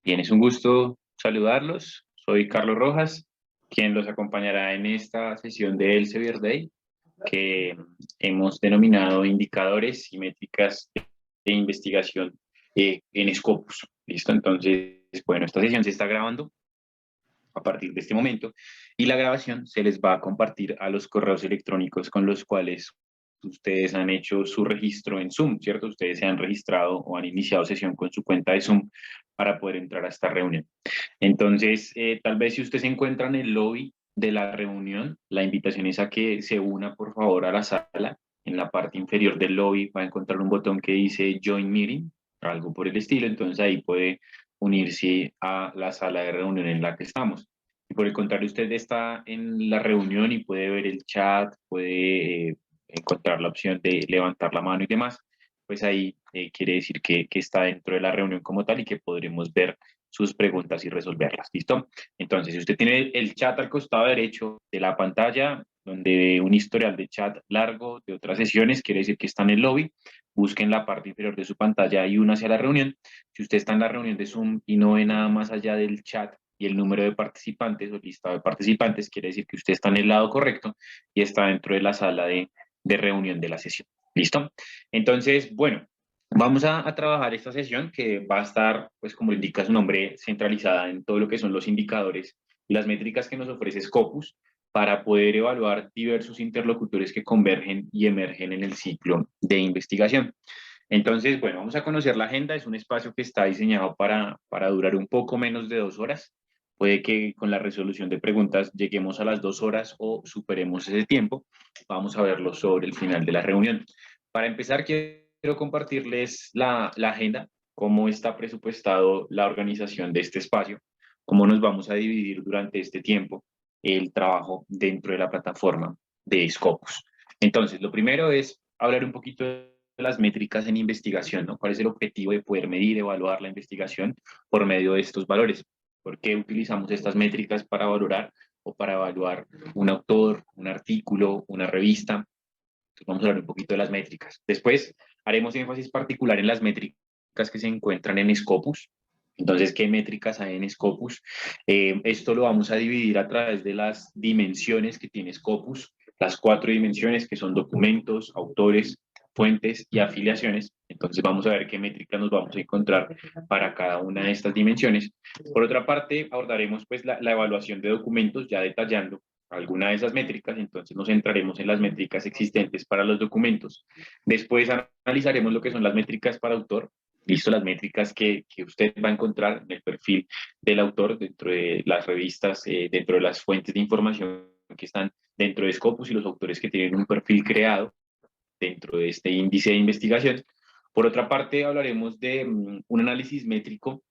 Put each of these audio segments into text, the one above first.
Bien, es un gusto saludarlos. Soy Carlos Rojas, quien los acompañará en esta sesión de Elsevier Day, que hemos denominado indicadores y métricas de investigación en Scopus. ¿Listo? Entonces, bueno, esta sesión se está grabando a partir de este momento y la grabación se les va a compartir a los correos electrónicos con los cuales ustedes han hecho su registro en Zoom, ¿cierto? Ustedes se han registrado o han iniciado sesión con su cuenta de Zoom para poder entrar a esta reunión. Entonces, tal vez si usted se encuentra en el lobby de la reunión, la invitación es a que se una, por favor, a la sala. En la parte inferior del lobby va a encontrar un botón que dice Join Meeting, algo por el estilo. Entonces ahí puede unirse a la sala de reunión en la que estamos. Y por el contrario, usted está en la reunión y puede ver el chat, puede encontrar la opción de levantar la mano y demás, pues ahí quiere decir que está dentro de la reunión como tal y que podremos ver sus preguntas y resolverlas. ¿Listo? Entonces, si usted tiene el chat al costado derecho de la pantalla, donde ve un historial de chat largo de otras sesiones, quiere decir que está en el lobby, busque en la parte inferior de su pantalla y una hacia la reunión. Si usted está en la reunión de Zoom y no ve nada más allá del chat y el número de participantes o listado de participantes, quiere decir que usted está en el lado correcto y está dentro de la sala de reunión de la sesión. ¿Listo? Entonces, bueno, vamos a trabajar esta sesión que va a estar, pues como indica su nombre, centralizada en todo lo que son los indicadores y las métricas que nos ofrece Scopus para poder evaluar diversos interlocutores que convergen y emergen en el ciclo de investigación. Entonces, bueno, vamos a conocer la agenda. Es un espacio que está diseñado para durar un poco menos de 2 horas. Puede que con la resolución de preguntas lleguemos a las 2 horas o superemos ese tiempo. Vamos a verlo sobre el final de la reunión. Para empezar, quiero compartirles la agenda, cómo está presupuestado la organización de este espacio, cómo nos vamos a dividir durante este tiempo el trabajo dentro de la plataforma de Scopus. Entonces, lo primero es hablar un poquito de las métricas en investigación, ¿no? ¿Cuál es el objetivo de poder medir, evaluar la investigación por medio de estos valores? ¿Por qué utilizamos estas métricas para valorar o para evaluar un autor, un artículo, una revista? Entonces vamos a hablar un poquito de las métricas. Después haremos énfasis particular en las métricas que se encuentran en Scopus. Entonces, ¿qué métricas hay en Scopus? Esto lo vamos a dividir a través de las dimensiones que tiene Scopus, las 4 dimensiones que son documentos, autores, fuentes y afiliaciones. Entonces vamos a ver qué métricas nos vamos a encontrar para cada una de estas dimensiones. Por otra parte, abordaremos pues la evaluación de documentos, ya detallando alguna de esas métricas. Entonces nos centraremos en las métricas existentes para los documentos. Después analizaremos lo que son las métricas para autor. Listo, las métricas que usted va a encontrar en el perfil del autor dentro de las revistas, dentro de las fuentes de información que están dentro de Scopus y los autores que tienen un perfil creado dentro de este índice de investigación. Por otra parte, hablaremos de un análisis métrico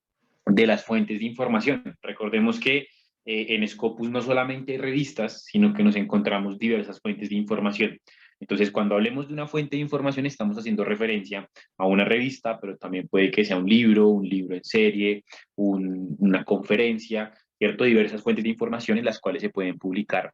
de las fuentes de información. Recordemos que en Scopus no solamente hay revistas, sino que nos encontramos diversas fuentes de información. Entonces, cuando hablemos de una fuente de información, estamos haciendo referencia a una revista, pero también puede que sea un libro en serie, una conferencia, ¿cierto? Diversas fuentes de información en las cuales se pueden publicar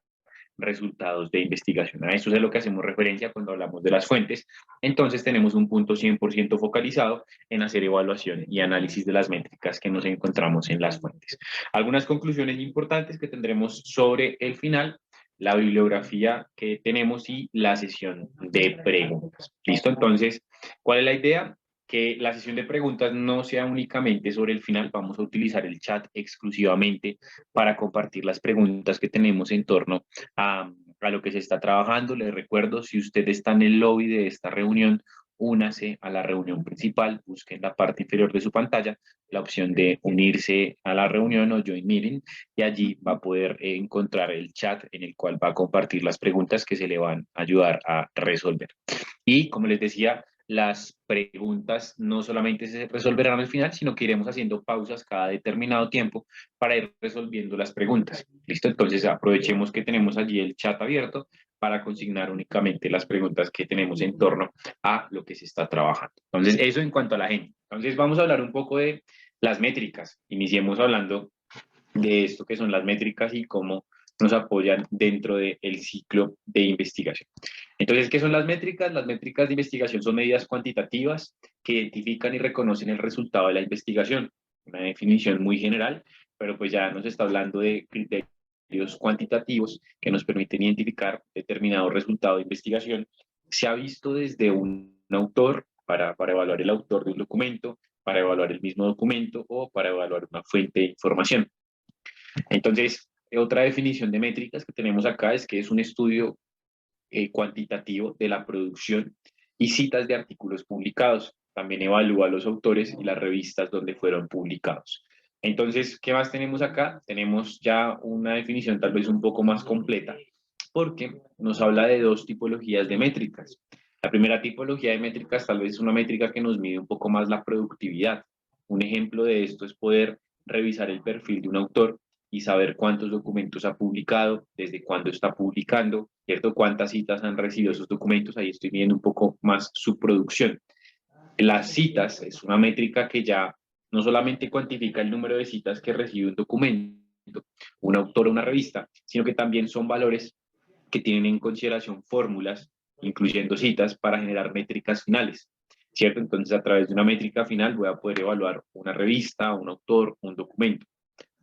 resultados de investigación. A eso es a lo que hacemos referencia cuando hablamos de las fuentes. Entonces tenemos un punto 100% focalizado en hacer evaluación y análisis de las métricas que nos encontramos en las fuentes. Algunas conclusiones importantes que tendremos sobre el final, la bibliografía que tenemos y la sesión de preguntas. ¿Listo? Entonces, ¿cuál es la idea? Que la sesión de preguntas no sea únicamente sobre el final, vamos a utilizar el chat exclusivamente para compartir las preguntas que tenemos en torno a lo que se está trabajando. Les recuerdo, si usted está en el lobby de esta reunión, únase a la reunión principal, busque en la parte inferior de su pantalla la opción de unirse a la reunión o Join Meeting y allí va a poder encontrar el chat en el cual va a compartir las preguntas que se le van a ayudar a resolver. Y como les decía, las preguntas no solamente se resolverán al final, sino que iremos haciendo pausas cada determinado tiempo para ir resolviendo las preguntas. ¿Listo? Entonces aprovechemos que tenemos allí el chat abierto para consignar únicamente las preguntas que tenemos en torno a lo que se está trabajando. Entonces, eso en cuanto a la gente. Entonces, vamos a hablar un poco de las métricas. Iniciemos hablando de esto que son las métricas y cómo nos apoyan dentro del ciclo de investigación. Entonces, ¿qué son las métricas? Las métricas de investigación son medidas cuantitativas que identifican y reconocen el resultado de la investigación. una definición muy general, pero pues ya nos está hablando de criterios cuantitativos que nos permiten identificar determinado resultado de investigación. Se ha visto desde un autor para evaluar el autor de un documento, para evaluar el mismo documento o para evaluar una fuente de información. Entonces, otra definición de métricas que tenemos acá es que es un estudio cuantitativo de la producción y citas de artículos publicados. También evalúa los autores y las revistas donde fueron publicados. Entonces, ¿qué más tenemos acá? Tenemos ya una definición tal vez un poco más completa, porque nos habla de dos tipologías de métricas. La primera tipología de métricas tal vez es una métrica que nos mide un poco más la productividad. Un ejemplo de esto es poder revisar el perfil de un autor y saber cuántos documentos ha publicado, desde cuándo está publicando, ¿cierto? Cuántas citas han recibido esos documentos, ahí estoy viendo un poco más su producción. Las citas es una métrica que ya no solamente cuantifica el número de citas que recibe un documento, un autor o una revista, sino que también son valores que tienen en consideración fórmulas, incluyendo citas, para generar métricas finales, ¿cierto? Entonces, a través de una métrica final voy a poder evaluar una revista, un autor, un documento.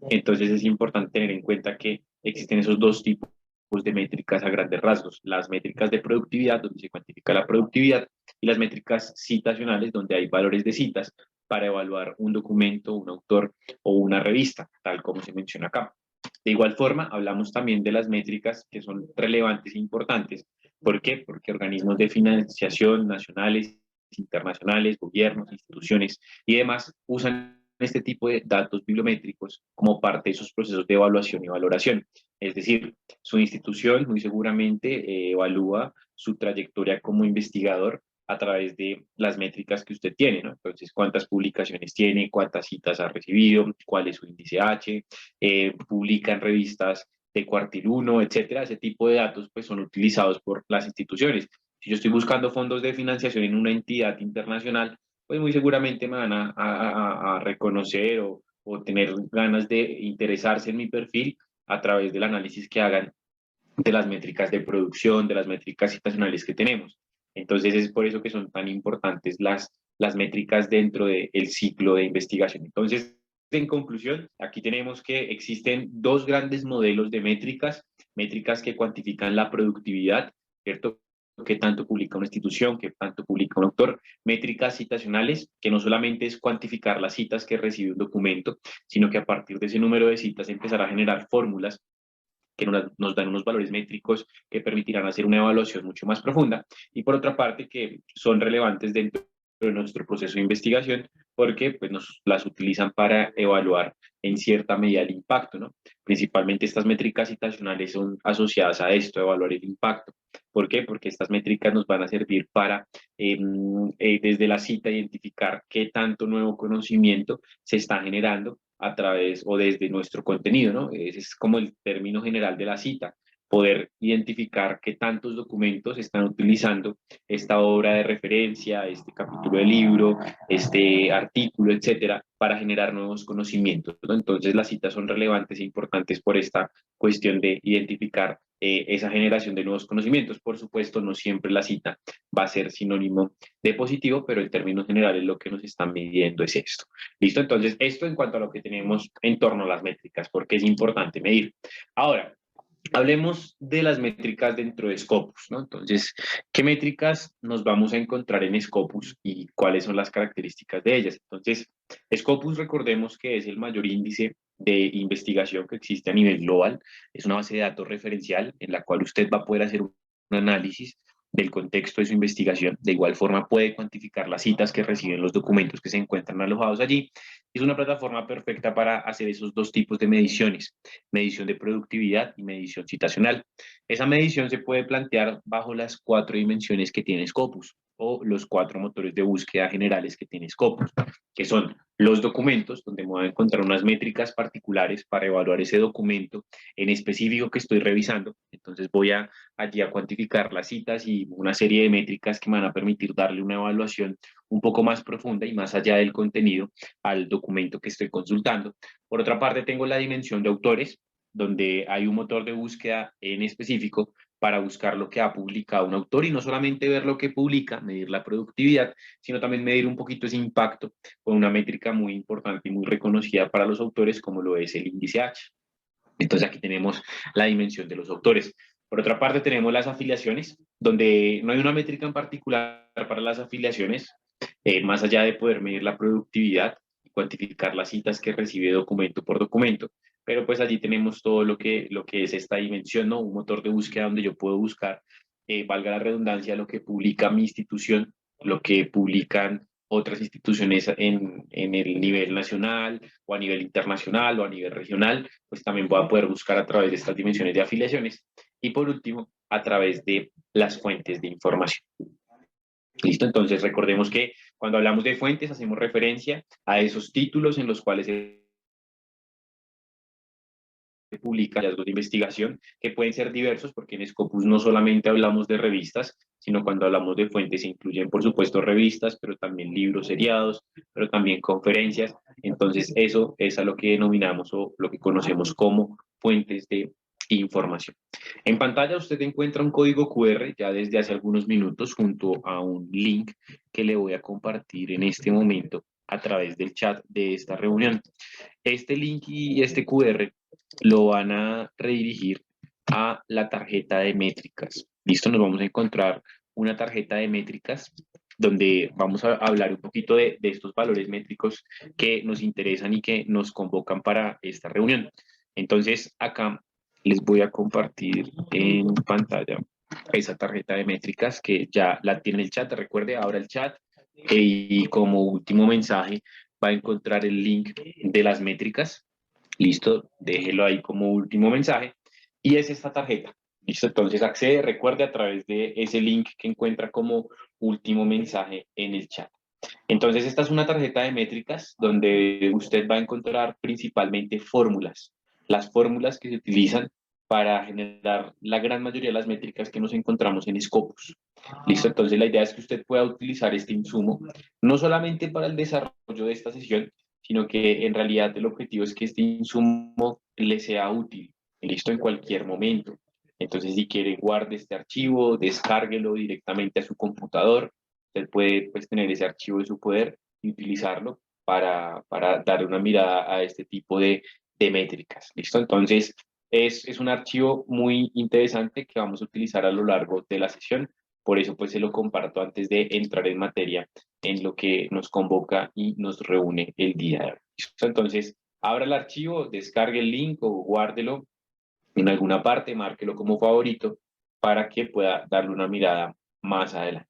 Entonces es importante tener en cuenta que existen esos dos tipos de métricas a grandes rasgos, las métricas de productividad, donde se cuantifica la productividad, y las métricas citacionales, donde hay valores de citas para evaluar un documento, un autor o una revista, tal como se menciona acá. De igual forma, hablamos también de las métricas que son relevantes e importantes. ¿Por qué? Porque organismos de financiación nacionales, internacionales, gobiernos, instituciones y demás usan este tipo de datos bibliométricos como parte de sus procesos de evaluación y valoración. Es decir, su institución muy seguramente evalúa su trayectoria como investigador a través de las métricas que usted tiene, ¿no? Entonces, cuántas publicaciones tiene, cuántas citas ha recibido, cuál es su índice H, publica en revistas de cuartil 1, etcétera. Ese tipo de datos pues son utilizados por las instituciones. Si yo estoy buscando fondos de financiación en una entidad internacional, pues muy seguramente me van a reconocer o tener ganas de interesarse en mi perfil a través del análisis que hagan de las métricas de producción, de las métricas citacionales que tenemos. Entonces es por eso que son tan importantes las métricas dentro del ciclo de investigación. Entonces, en conclusión, aquí tenemos que existen dos grandes modelos de métricas, métricas que cuantifican la productividad, ¿cierto? Qué tanto publica una institución, qué tanto publica un autor, métricas citacionales, que no solamente es cuantificar las citas que recibe un documento, sino que a partir de ese número de citas empezar a generar fórmulas que nos dan unos valores métricos que permitirán hacer una evaluación mucho más profunda, y por otra parte que son relevantes dentro de nuestro proceso de investigación porque pues, las utilizan para evaluar en cierta medida el impacto, ¿no? Principalmente estas métricas citacionales son asociadas a esto, a evaluar el impacto. ¿Por qué? Porque estas métricas nos van a servir para, desde la cita, identificar qué tanto nuevo conocimiento se está generando a través o desde nuestro contenido, ¿no? Ese es como el término general de la cita, poder identificar qué tantos documentos están utilizando esta obra de referencia, este capítulo del libro, este artículo, etcétera, para generar nuevos conocimientos, ¿no? Entonces las citas son relevantes e importantes por esta cuestión de identificar esa generación de nuevos conocimientos. Por supuesto, no siempre la cita va a ser sinónimo de positivo, pero en términos generales lo que nos están midiendo es esto. ¿Listo? Entonces, esto en cuanto a lo que tenemos en torno a las métricas, porque es importante medir. Ahora, hablemos de las métricas dentro de Scopus, ¿no? Entonces, ¿qué métricas nos vamos a encontrar en Scopus y cuáles son las características de ellas? Entonces, Scopus, recordemos que es el mayor índice de investigación que existe a nivel global. Es una base de datos referencial en la cual usted va a poder hacer un análisis del contexto de su investigación. De igual forma, puede cuantificar las citas que reciben los documentos que se encuentran alojados allí. Es una plataforma perfecta para hacer esos dos tipos de mediciones, medición de productividad y medición citacional. Esa medición se puede plantear bajo las 4 dimensiones que tiene Scopus o los 4 motores de búsqueda generales que tiene Scopus, que son los documentos, donde me voy a encontrar unas métricas particulares para evaluar ese documento en específico que estoy revisando. Entonces voy allí a cuantificar las citas y una serie de métricas que me van a permitir darle una evaluación un poco más profunda y más allá del contenido al documento que estoy consultando. Por otra parte, tengo la dimensión de autores, donde hay un motor de búsqueda en específico para buscar lo que ha publicado un autor y no solamente ver lo que publica, medir la productividad, sino también medir un poquito ese impacto con una métrica muy importante y muy reconocida para los autores como lo es el índice H. Entonces aquí tenemos la dimensión de los autores. Por otra parte tenemos las afiliaciones, donde no hay una métrica en particular para las afiliaciones, más allá de poder medir la productividad y cuantificar las citas que recibe documento por documento. Pero pues allí tenemos todo lo que es esta dimensión, ¿no? Un motor de búsqueda donde yo puedo buscar, valga la redundancia, lo que publica mi institución, lo que publican otras instituciones en el nivel nacional o a nivel internacional o a nivel regional, pues también voy a poder buscar a través de estas dimensiones de afiliaciones. Y por último, a través de las fuentes de información. ¿Listo? Entonces recordemos que cuando hablamos de fuentes hacemos referencia a esos títulos en los cuales se publica hallazgos de investigación, que pueden ser diversos, porque en Scopus no solamente hablamos de revistas, sino cuando hablamos de fuentes se incluyen, por supuesto, revistas, pero también libros seriados, pero también conferencias. Entonces, eso es a lo que denominamos o lo que conocemos como fuentes de información. En pantalla usted encuentra un código QR ya desde hace algunos minutos junto a un link que le voy a compartir en este momento a través del chat de esta reunión. Este link y este QR lo van a redirigir a la tarjeta de métricas. Listo, nos vamos a encontrar una tarjeta de métricas donde vamos a hablar un poquito de estos valores métricos que nos interesan y que nos convocan para esta reunión. Entonces, acá les voy a compartir en pantalla esa tarjeta de métricas que ya la tiene el chat. Recuerde, abra el chat y como último mensaje va a encontrar el link de las métricas. Listo, déjelo ahí como último mensaje. Y es esta tarjeta. Listo, entonces accede, recuerde a través de ese link que encuentra como último mensaje en el chat. Entonces, esta es una tarjeta de métricas donde usted va a encontrar principalmente fórmulas. Las fórmulas que se utilizan para generar la gran mayoría de las métricas que nos encontramos en Scopus. Listo, entonces la idea es que usted pueda utilizar este insumo no solamente para el desarrollo de esta sesión, sino que en realidad el objetivo es que este insumo le sea útil, listo, en cualquier momento. Entonces, si quiere, guarde este archivo, descárguelo directamente a su computador. Usted puede pues, tener ese archivo de su poder y utilizarlo para dar una mirada a este tipo de métricas. ¿Listo? Entonces, es un archivo muy interesante que vamos a utilizar a lo largo de la sesión. Por eso, pues, se lo comparto antes de entrar en materia en lo que nos convoca y nos reúne el día de hoy. ¿Listo? Entonces, abra el archivo, descargue el link o guárdelo en alguna parte, márquelo como favorito para que pueda darle una mirada más adelante.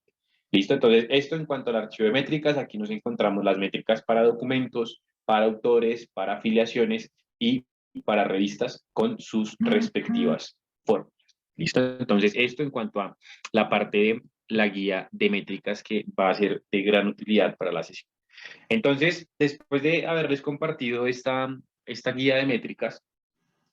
Listo, entonces esto en cuanto al archivo de métricas, aquí nos encontramos las métricas para documentos, para autores, para afiliaciones y para revistas con sus respectivas fórmulas. Listo, entonces esto en cuanto a la parte de la guía de métricas que va a ser de gran utilidad para la sesión. Entonces, después de haberles compartido esta guía de métricas,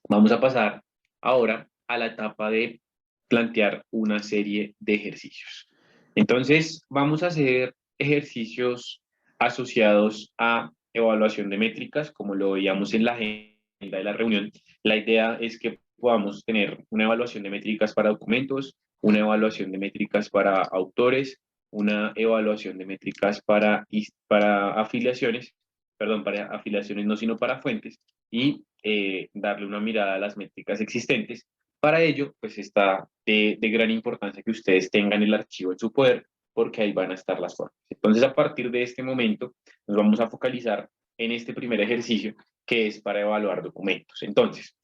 vamos a pasar ahora a la etapa de plantear una serie de ejercicios. Entonces, vamos a hacer ejercicios asociados a evaluación de métricas, como lo veíamos en la agenda de la reunión. La idea es que podamos tener una evaluación de métricas para documentos, una evaluación de métricas para autores, una evaluación de métricas para afiliaciones, perdón, para afiliaciones no, sino para fuentes, y darle una mirada a las métricas existentes. Para ello, pues está de gran importancia que ustedes tengan el archivo en su poder, porque ahí van a estar las formas. Entonces, a partir de este momento, nos vamos a focalizar en este primer ejercicio, que es para evaluar documentos. Entonces,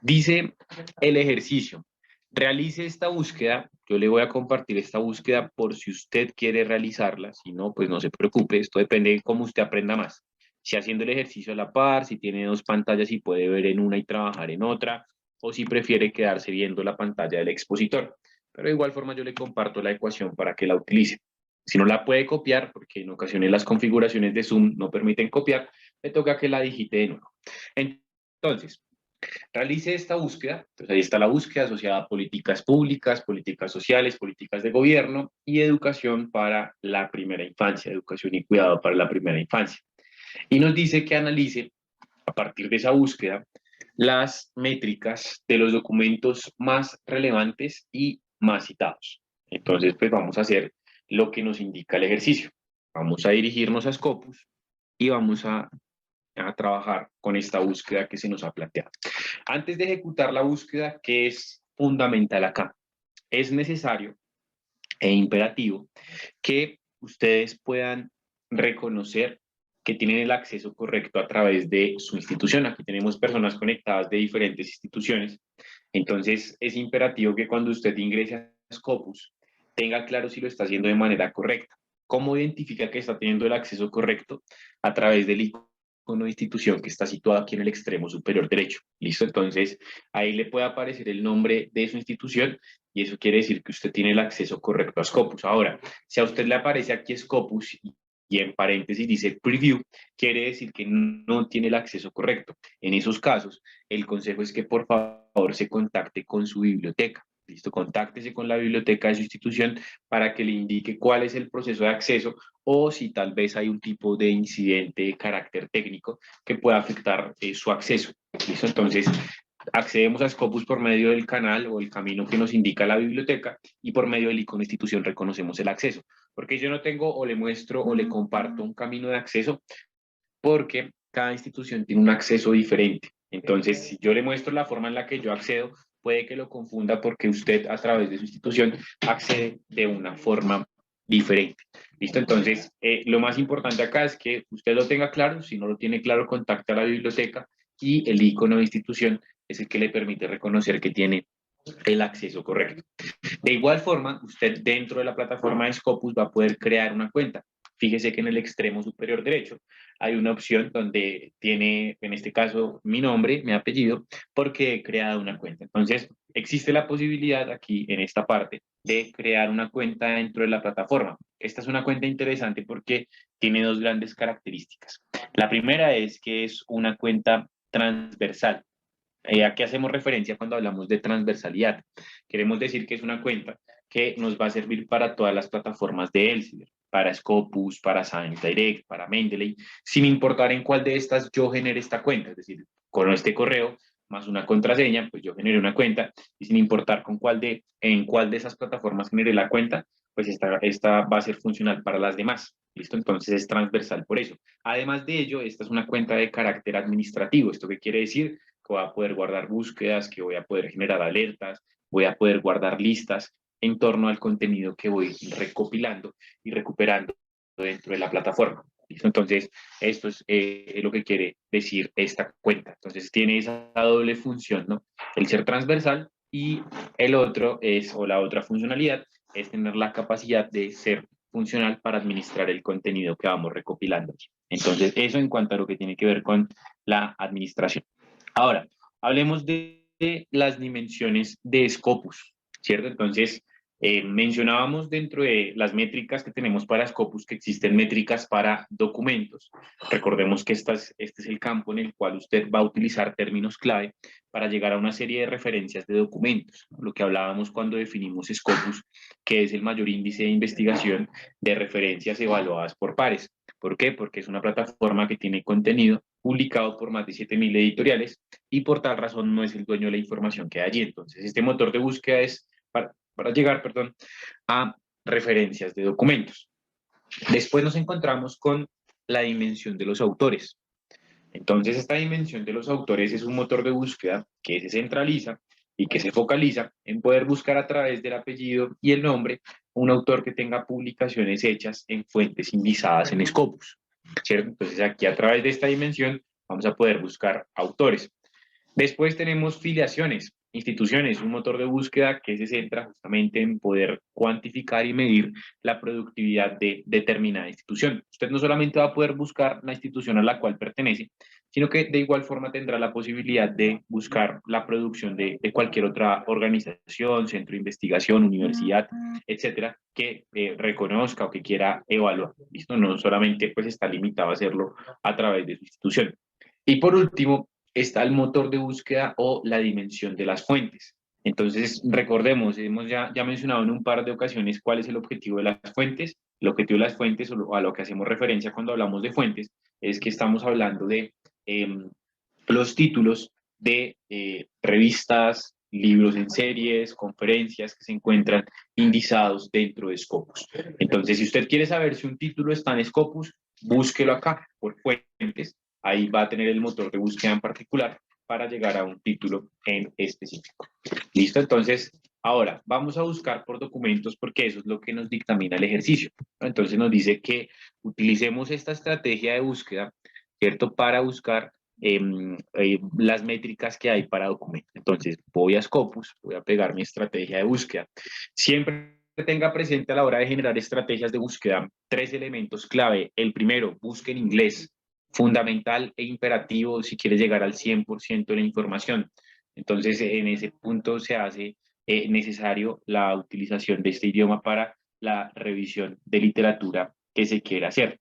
dice el ejercicio, realice esta búsqueda. Yo le voy a compartir esta búsqueda por si usted quiere realizarla. Si no, pues no se preocupe. Esto depende de cómo usted aprenda más. Si haciendo el ejercicio a la par, si tiene dos pantallas y puede ver en una y trabajar en otra, o si prefiere quedarse viendo la pantalla del expositor. Pero de igual forma yo le comparto la ecuación para que la utilice. Si no la puede copiar, porque en ocasiones las configuraciones de Zoom no permiten copiar, le toca que la digite de nuevo. Entonces, realice esta búsqueda. Entonces ahí está la búsqueda asociada a políticas públicas, políticas sociales, políticas de gobierno y educación para la primera infancia, educación y cuidado para la primera infancia. Y nos dice que analice, a partir de esa búsqueda, las métricas de los documentos más relevantes y más citados. Entonces, pues vamos a hacer lo que nos indica el ejercicio. Vamos a dirigirnos a Scopus y vamos a trabajar con esta búsqueda que se nos ha planteado. Antes de ejecutar la búsqueda, ¿qué es fundamental acá? Es necesario e imperativo que ustedes puedan reconocer que tienen el acceso correcto a través de su institución. Aquí tenemos personas conectadas de diferentes instituciones, entonces es imperativo que cuando usted ingrese a Scopus tenga claro si lo está haciendo de manera correcta. ¿Cómo identifica que está teniendo el acceso correcto? A través del icono de institución que está situado aquí en el extremo superior derecho. ¿Listo? Entonces ahí le puede aparecer el nombre de su institución y eso quiere decir que usted tiene el acceso correcto a Scopus. Ahora, si a usted le aparece aquí Scopus y en paréntesis dice preview, quiere decir que no tiene el acceso correcto. En esos casos, el consejo es que por favor se contacte con su biblioteca. Listo, contáctese con la biblioteca de su institución para que le indique cuál es el proceso de acceso o si tal vez hay un tipo de incidente de carácter técnico que pueda afectar su acceso. Listo, entonces accedemos a Scopus por medio del canal o el camino que nos indica la biblioteca y por medio del icono de institución reconocemos el acceso. Porque yo no tengo o le muestro o le comparto un camino de acceso porque cada institución tiene un acceso diferente. Entonces, si yo le muestro la forma en la que yo accedo, puede que lo confunda porque usted a través de su institución accede de una forma diferente. ¿Listo? Entonces, lo más importante acá es que usted lo tenga claro. Si no lo tiene claro, contacte a la biblioteca y el icono de institución es el que le permite reconocer que tiene el acceso correcto. De igual forma, usted dentro de la plataforma de Scopus va a poder crear una cuenta. Fíjese que en el extremo superior derecho hay una opción donde tiene, en este caso, mi nombre, mi apellido, porque he creado una cuenta. Entonces, existe la posibilidad aquí en esta parte de crear una cuenta dentro de la plataforma. Esta es una cuenta interesante porque tiene dos grandes características. La primera es que es una cuenta transversal. ¿A qué hacemos referencia cuando hablamos de transversalidad? Queremos decir que es una cuenta que nos va a servir para todas las plataformas de Elsevier, para Scopus, para Science Direct, para Mendeley, sin importar en cuál de estas yo genere esta cuenta. Es decir, con este correo más una contraseña, pues yo generé una cuenta y sin importar en cuál de esas plataformas generé la cuenta, pues esta va a ser funcional para las demás. ¿Listo? Entonces es transversal por eso. Además de ello, esta es una cuenta de carácter administrativo. ¿Esto qué quiere decir? Que voy a poder guardar búsquedas, que voy a poder generar alertas, voy a poder guardar listas en torno al contenido que voy recopilando y recuperando dentro de la plataforma. ¿Listo? Entonces, esto es lo que quiere decir esta cuenta. Entonces, tiene esa doble función, ¿no? El ser transversal y el otro es, o la otra funcionalidad, es tener la capacidad de ser funcional para administrar el contenido que vamos recopilando. Entonces, eso en cuanto a lo que tiene que ver con la administración. Ahora, hablemos de las dimensiones de Scopus, ¿cierto? Entonces, mencionábamos dentro de las métricas que tenemos para Scopus que existen métricas para documentos. Recordemos que este es el campo en el cual usted va a utilizar términos clave para llegar a una serie de referencias de documentos, ¿no? Lo que hablábamos cuando definimos Scopus, que es el mayor índice de investigación de referencias evaluadas por pares. ¿Por qué? Porque es una plataforma que tiene contenido publicado por más de 7.000 editoriales y por tal razón no es el dueño de la información que hay allí. Entonces, este motor de búsqueda es para llegar, perdón, a referencias de documentos. Después nos encontramos con la dimensión de los autores. Entonces, esta dimensión de los autores es un motor de búsqueda que se centraliza y que se focaliza en poder buscar a través del apellido y el nombre un autor que tenga publicaciones hechas en fuentes indizadas en Scopus, ¿cierto? Entonces, aquí a través de esta dimensión vamos a poder buscar autores. Después tenemos filiaciones, instituciones, un motor de búsqueda que se centra justamente en poder cuantificar y medir la productividad de determinada institución. Usted no solamente va a poder buscar la institución a la cual pertenece, sino que de igual forma tendrá la posibilidad de buscar la producción de cualquier otra organización, centro de investigación, universidad, etcétera, que reconozca o que quiera evaluar. ¿Listo? No solamente pues está limitado a hacerlo a través de su institución. Y por último, está el motor de búsqueda o la dimensión de las fuentes. Entonces, recordemos, hemos ya mencionado en un par de ocasiones cuál es el objetivo de las fuentes. El objetivo de las fuentes, o a lo que hacemos referencia cuando hablamos de fuentes, es que estamos hablando de los títulos de revistas, libros en series, conferencias que se encuentran indizados dentro de Scopus. Entonces, si usted quiere saber si un título está en Scopus, búsquelo acá por fuentes. Ahí va a tener el motor de búsqueda en particular para llegar a un título en específico. ¿Listo? Entonces, ahora vamos a buscar por documentos porque eso es lo que nos dictamina el ejercicio. Entonces nos dice que utilicemos esta estrategia de búsqueda, ¿cierto? Para buscar las métricas que hay para documentos. Entonces, voy a Scopus, voy a pegar mi estrategia de búsqueda. Siempre tenga presente a la hora de generar estrategias de búsqueda 3 elementos clave. El primero, busque en inglés, fundamental e imperativo si quieres llegar al 100% de la información. Entonces, en ese punto se hace necesario la utilización de este idioma para la revisión de literatura que se quiera hacer.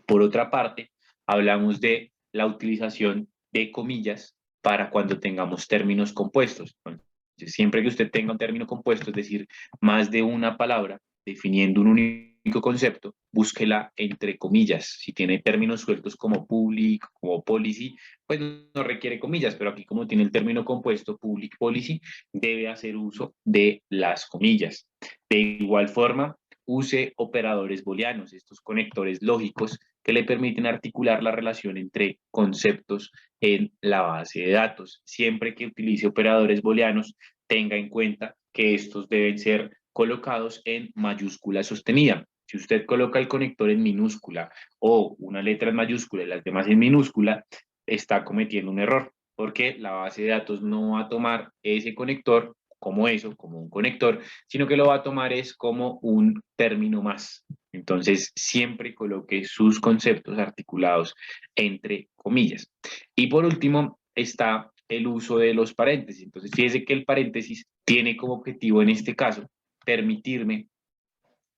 Por otra parte, hablamos de la utilización de comillas para cuando tengamos términos compuestos. Entonces, siempre que usted tenga un término compuesto, es decir, más de una palabra definiendo un único concepto, búsquela entre comillas. Si tiene términos sueltos como public, como policy, pues no requiere comillas, pero aquí como tiene el término compuesto public policy, debe hacer uso de las comillas. De igual forma, use operadores booleanos, estos conectores lógicos que le permiten articular la relación entre conceptos en la base de datos. Siempre que utilice operadores booleanos, tenga en cuenta que estos deben ser colocados en mayúscula sostenida. Si usted coloca el conector en minúscula o una letra en mayúscula y las demás en minúscula, está cometiendo un error, porque la base de datos no va a tomar ese conector como eso, como un conector, sino que lo va a tomar es como un término más. Entonces, siempre coloque sus conceptos articulados entre comillas. Y por último, está el uso de los paréntesis. Entonces, fíjese que el paréntesis tiene como objetivo en este caso permitirme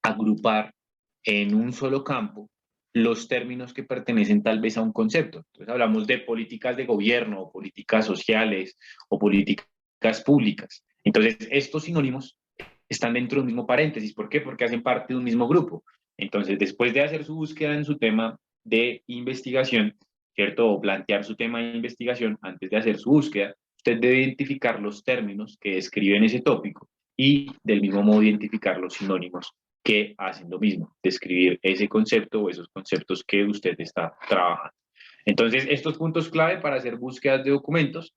agrupar en un solo campo los términos que pertenecen tal vez a un concepto. Entonces hablamos de políticas de gobierno, o políticas sociales o políticas públicas. Entonces estos sinónimos están dentro de un mismo paréntesis. ¿Por qué? Porque hacen parte de un mismo grupo. Entonces, después de hacer su búsqueda en su tema de investigación, ¿cierto? O plantear su tema de investigación antes de hacer su búsqueda, usted debe identificar los términos que describen ese tópico y del mismo modo identificar los sinónimos que hacen lo mismo, describir ese concepto o esos conceptos que usted está trabajando. Entonces, estos puntos clave para hacer búsquedas de documentos,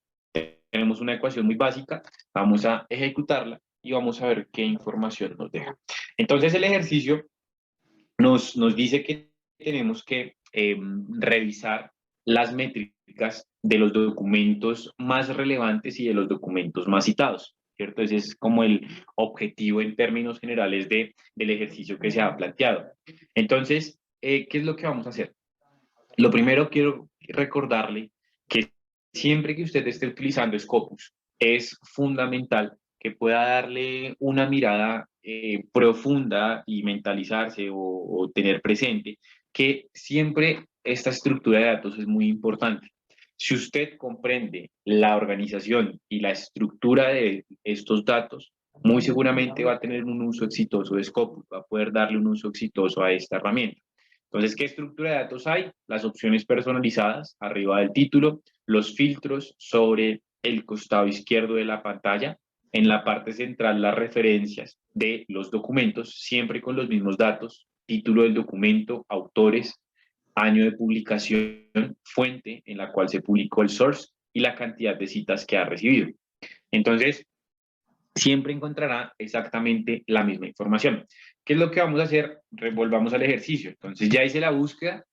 tenemos una ecuación muy básica, vamos a ejecutarla y vamos a ver qué información nos deja. Entonces, el ejercicio nos dice que tenemos que revisar las métricas de los documentos más relevantes y de los documentos más citados, ¿cierto? Ese es como el objetivo en términos generales del ejercicio que se ha planteado. Entonces, ¿qué es lo que vamos a hacer? Lo primero quiero recordarle que siempre que usted esté utilizando Scopus, es fundamental que pueda darle una mirada profunda y mentalizarse o tener presente que siempre esta estructura de datos es muy importante. Si usted comprende la organización y la estructura de estos datos, muy seguramente va a tener un uso exitoso de Scopus, va a poder darle un uso exitoso a esta herramienta. Entonces, ¿qué estructura de datos hay? Las opciones personalizadas arriba del título, los filtros sobre el costado izquierdo de la pantalla, en la parte central las referencias de los documentos, siempre con los mismos datos, título del documento, autores, año de publicación, fuente en la cual se publicó el source y la cantidad de citas que ha recibido. Entonces, siempre encontrará exactamente la misma información. ¿Qué es lo que vamos a hacer? Volvamos al ejercicio. Entonces ya hice la búsqueda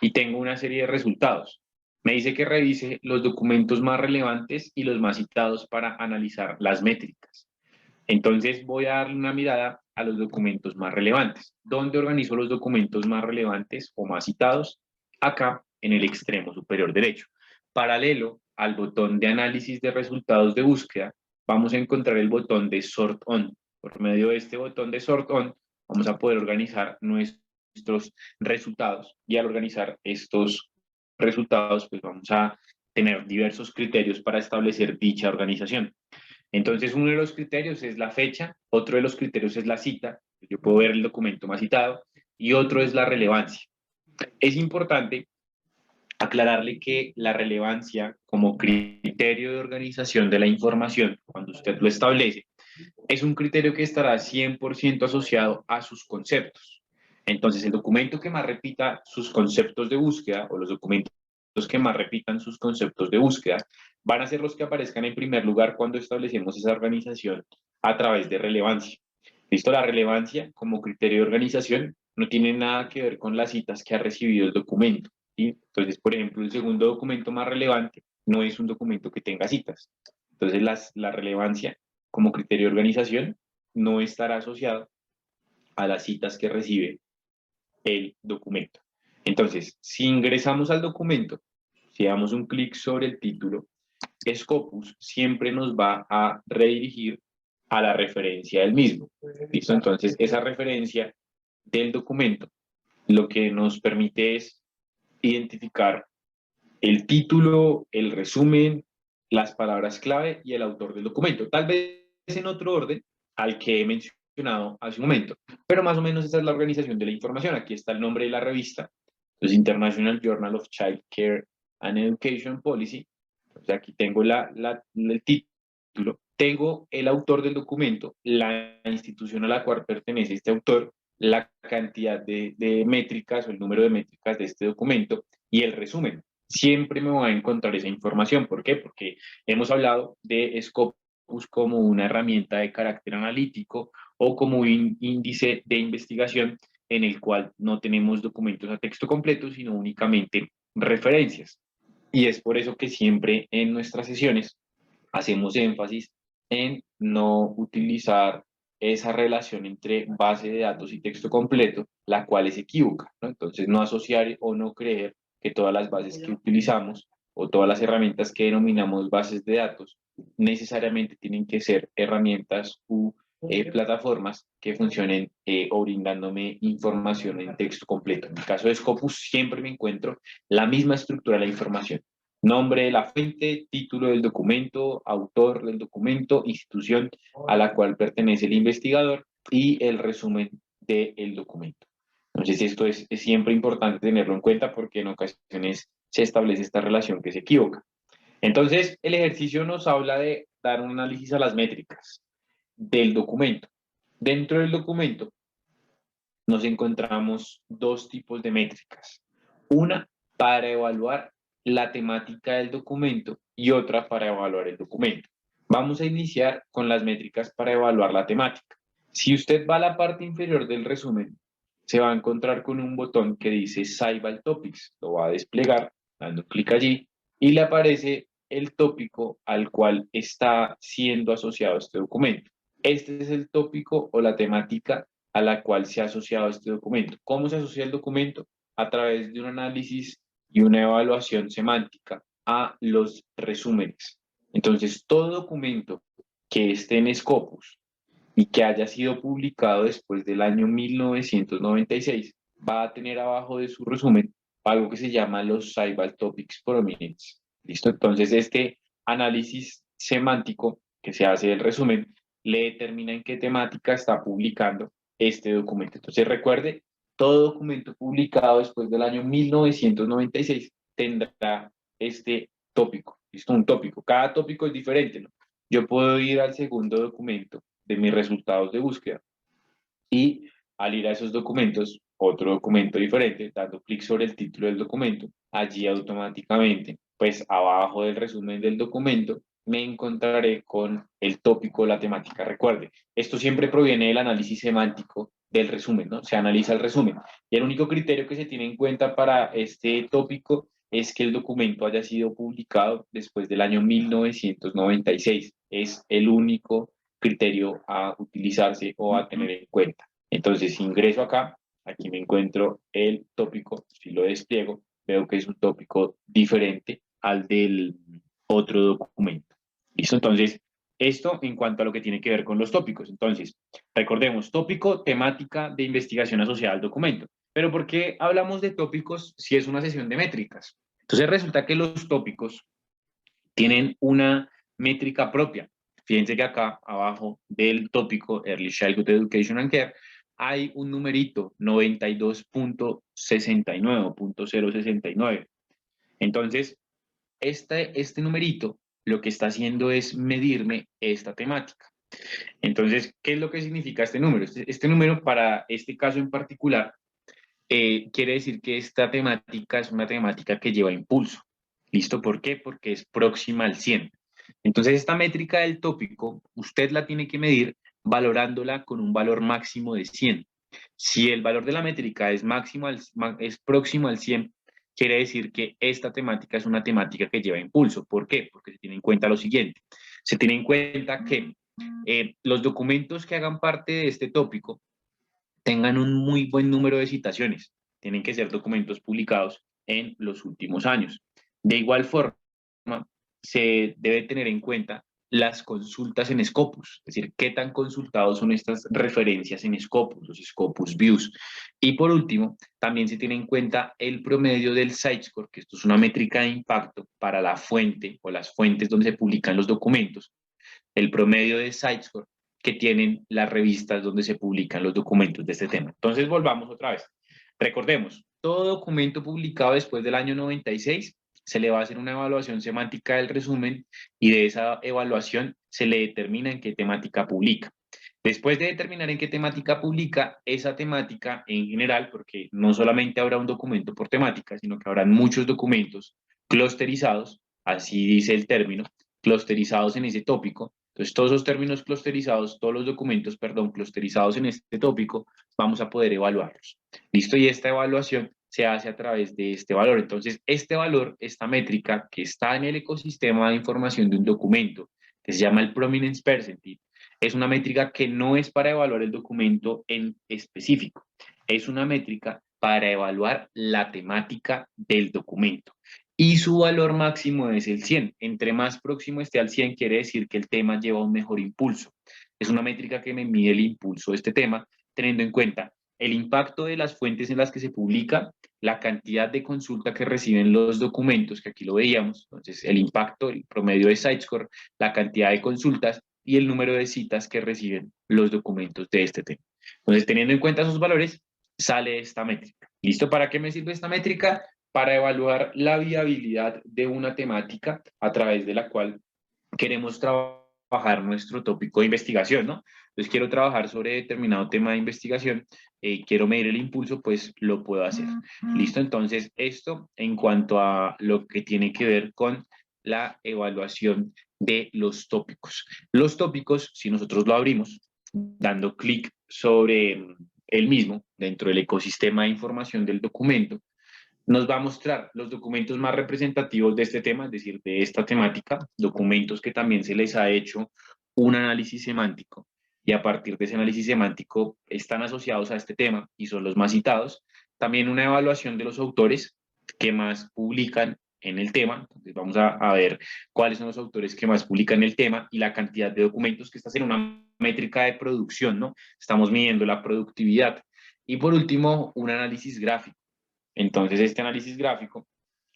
y tengo una serie de resultados. Me dice que revise los documentos más relevantes y los más citados para analizar las métricas. Entonces voy a darle una mirada a los documentos más relevantes. ¿Dónde organizo los documentos más relevantes o más citados? Acá, en el extremo superior derecho. Paralelo al botón de análisis de resultados de búsqueda, vamos a encontrar el botón de Sort On. Por medio de este botón de Sort On, vamos a poder organizar nuestros resultados. Y al organizar estos resultados, pues vamos a tener diversos criterios para establecer dicha organización. Entonces, uno de los criterios es la fecha, otro de los criterios es la cita, yo puedo ver el documento más citado, y otro es la relevancia. Es importante aclararle que la relevancia como criterio de organización de la información, cuando usted lo establece, es un criterio que estará 100% asociado a sus conceptos. Entonces, el documento que más repita sus conceptos de búsqueda o los documentos que más repitan sus conceptos de búsqueda van a ser los que aparezcan en primer lugar cuando establecemos esa organización a través de relevancia. ¿Listo? La relevancia como criterio de organización no tiene nada que ver con las citas que ha recibido el documento. ¿Sí? Entonces, por ejemplo, el segundo documento más relevante no es un documento que tenga citas. Entonces, la relevancia como criterio de organización no estará asociado a las citas que recibe el documento. Entonces, si ingresamos al documento, si damos un clic sobre el título, Scopus siempre nos va a redirigir a la referencia del mismo. ¿Listo? Entonces, esa referencia del documento lo que nos permite es identificar el título, el resumen, las palabras clave y el autor del documento. Tal vez en otro orden al que he mencionado hace un momento, pero más o menos esa es la organización de la información. Aquí está el nombre de la revista, entonces International Journal of Child Care and Education Policy. Entonces aquí tengo el título, tengo el autor del documento, la institución a la cual pertenece este autor, la cantidad de métricas o el número de métricas de este documento y el resumen. Siempre me voy a encontrar esa información. ¿Por qué? Porque hemos hablado de Scopus como una herramienta de carácter analítico o como un índice de investigación en el cual no tenemos documentos a texto completo, sino únicamente referencias. Y es por eso que siempre en nuestras sesiones hacemos énfasis en no utilizar esa relación entre base de datos y texto completo, la cual es equívoca, ¿no? Entonces, no asociar o no creer que todas las bases que utilizamos o todas las herramientas que denominamos bases de datos necesariamente tienen que ser herramientas u plataformas que funcionen o brindándome información en texto completo. En el caso de Scopus siempre me encuentro la misma estructura de la información. Nombre de la fuente, título del documento, autor del documento, institución a la cual pertenece el investigador y el resumen del documento. Entonces, esto es siempre importante tenerlo en cuenta porque en ocasiones se establece esta relación que se equivoca. Entonces, el ejercicio nos habla de dar un análisis a las métricas del documento. Dentro del documento nos encontramos dos tipos de métricas. Una para evaluar la temática del documento y otra para evaluar el documento. Vamos a iniciar con las métricas para evaluar la temática. Si usted va a la parte inferior del resumen, se va a encontrar con un botón que dice Save All Topics. Lo va a desplegar dando clic allí y le aparece el tópico al cual está siendo asociado este documento. Este es el tópico o la temática a la cual se ha asociado este documento. ¿Cómo se asocia el documento? A través de un análisis y una evaluación semántica a los resúmenes. Entonces, todo documento que esté en Scopus y que haya sido publicado después del año 1996 va a tener abajo de su resumen algo que se llama los Side Topics Prominence. ¿Listo? Entonces, este análisis semántico que se hace del resumen le determina en qué temática está publicando este documento. Entonces, recuerde, todo documento publicado después del año 1996 tendrá este tópico. ¿Listo? Un tópico. Cada tópico es diferente, ¿no? Yo puedo ir al segundo documento de mis resultados de búsqueda y al ir a esos documentos, otro documento diferente, dando clic sobre el título del documento, allí automáticamente, pues abajo del resumen del documento, me encontraré con el tópico, la temática. Recuerde, esto siempre proviene del análisis semántico del resumen, ¿no? Se analiza el resumen. Y el único criterio que se tiene en cuenta para este tópico es que el documento haya sido publicado después del año 1996. Es el único criterio a utilizarse o a tener en cuenta. Entonces, si ingreso acá, aquí me encuentro el tópico, si lo despliego, veo que es un tópico diferente al del otro documento. ¿Listo? Entonces, esto en cuanto a lo que tiene que ver con los tópicos. Entonces, recordemos, tópico, temática de investigación asociada al documento. Pero ¿por qué hablamos de tópicos si es una sesión de métricas? Entonces, resulta que los tópicos tienen una métrica propia. Fíjense que acá abajo del tópico Early Childhood Education and Care hay un numerito 92.69.069. Entonces, este numerito lo que está haciendo es medirme esta temática. Entonces, ¿qué es lo que significa este número? Este número, para este caso en particular, quiere decir que esta temática es una temática que lleva impulso. ¿Listo? ¿Por qué? Porque es próxima al 100. Entonces, esta métrica del tópico, usted la tiene que medir valorándola con un valor máximo de 100. Si el valor de la métrica es, es próximo al 100, quiere decir que esta temática es una temática que lleva impulso. ¿Por qué? Porque se tiene en cuenta lo siguiente. Se tiene en cuenta que los documentos que hagan parte de este tópico tengan un muy buen número de citaciones. Tienen que ser documentos publicados en los últimos años. De igual forma, se debe tener en cuenta las consultas en Scopus, es decir, qué tan consultados son estas referencias en Scopus, los Scopus Views. Y por último, también se tiene en cuenta el promedio del sitescore, que esto es una métrica de impacto para la fuente o las fuentes donde se publican los documentos, el promedio de sitescore que tienen las revistas donde se publican los documentos de este tema. Entonces, volvamos otra vez. Recordemos, todo documento publicado después del año 96 se le va a hacer una evaluación semántica del resumen y de esa evaluación se le determina en qué temática publica. Después de determinar en qué temática publica, esa temática en general, porque no solamente habrá un documento por temática, sino que habrán muchos documentos clusterizados, así dice el término, clusterizados en ese tópico. Entonces, todos esos términos clusterizados, todos los documentos, perdón, clusterizados en este tópico, vamos a poder evaluarlos. ¿Listo? Y esta evaluación se hace a través de este valor. Entonces, este valor, esta métrica que está en el ecosistema de información de un documento, que se llama el Prominence Percentage, es una métrica que no es para evaluar el documento en específico, es una métrica para evaluar la temática del documento. Y su valor máximo es el 100. Entre más próximo esté al 100, quiere decir que el tema lleva un mejor impulso. Es una métrica que me mide el impulso de este tema, teniendo en cuenta el impacto de las fuentes en las que se publica, la cantidad de consulta que reciben los documentos, que aquí lo veíamos, entonces el impacto, el promedio de sitescore, la cantidad de consultas y el número de citas que reciben los documentos de este tema. Entonces, teniendo en cuenta esos valores, sale esta métrica. ¿Listo? ¿Para qué me sirve esta métrica? Para evaluar la viabilidad de una temática a través de la cual queremos trabajar nuestro tópico de investigación, ¿no? Entonces, quiero trabajar sobre determinado tema de investigación, quiero medir el impulso, pues lo puedo hacer. ¿Listo? Entonces, esto en cuanto a lo que tiene que ver con la evaluación de los tópicos. Los tópicos, si nosotros lo abrimos, dando clic sobre el mismo, dentro del ecosistema de información del documento, nos va a mostrar los documentos más representativos de este tema, es decir, de esta temática, documentos que también se les ha hecho un análisis semántico y a partir de ese análisis semántico están asociados a este tema y son los más citados. También una evaluación de los autores que más publican en el tema. Entonces vamos a ver cuáles son los autores que más publican el tema y la cantidad de documentos, que está en una métrica de producción, ¿no? Estamos midiendo la productividad. Y por último, un análisis gráfico. Entonces, este análisis gráfico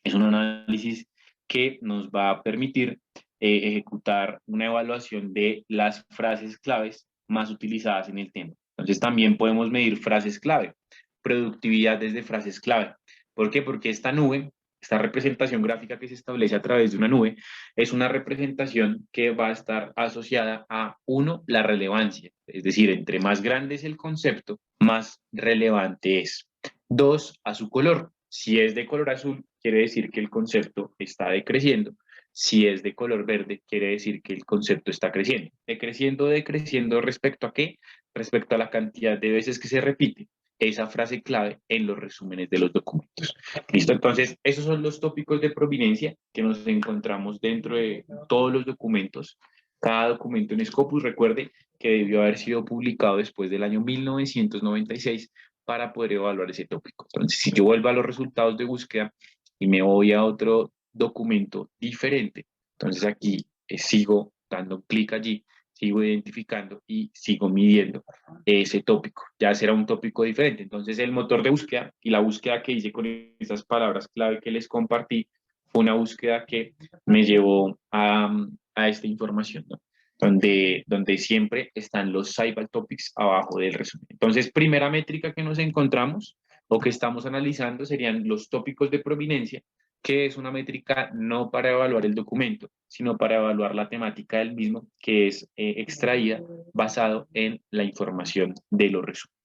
es un análisis que nos va a permitir ejecutar una evaluación de las frases claves más utilizadas en el tema. Entonces, también podemos medir frases clave, productividad desde frases clave. ¿Por qué? Porque esta nube, esta representación gráfica que se establece a través de una nube, es una representación que va a estar asociada a, uno, la relevancia. Es decir, entre más grande es el concepto, más relevante es. Dos, a su color. Si es de color azul, quiere decir que el concepto está decreciendo. Si es de color verde, quiere decir que el concepto está creciendo. Decreciendo, ¿respecto a qué? Respecto a la cantidad de veces que se repite esa frase clave en los resúmenes de los documentos. ¿Listo? Entonces, esos son los tópicos de prominencia que nos encontramos dentro de todos los documentos. Cada documento en Scopus, recuerde que debió haber sido publicado después del año 1996 para poder evaluar ese tópico. Entonces, si yo vuelvo a los resultados de búsqueda y me voy a otro documento diferente, entonces aquí sigo dando clic allí, sigo identificando y sigo midiendo ese tópico. Ya será un tópico diferente. Entonces, el motor de búsqueda y la búsqueda que hice con esas palabras clave que les compartí fue una búsqueda que me llevó a esta información, ¿no? Donde siempre están los Sci-Fi Topics abajo del resumen. Entonces, primera métrica que nos encontramos o que estamos analizando serían los tópicos de prominencia. que es una métrica no para evaluar el documento, sino para evaluar la temática del mismo, que es extraída basado en la información de los resúmenes.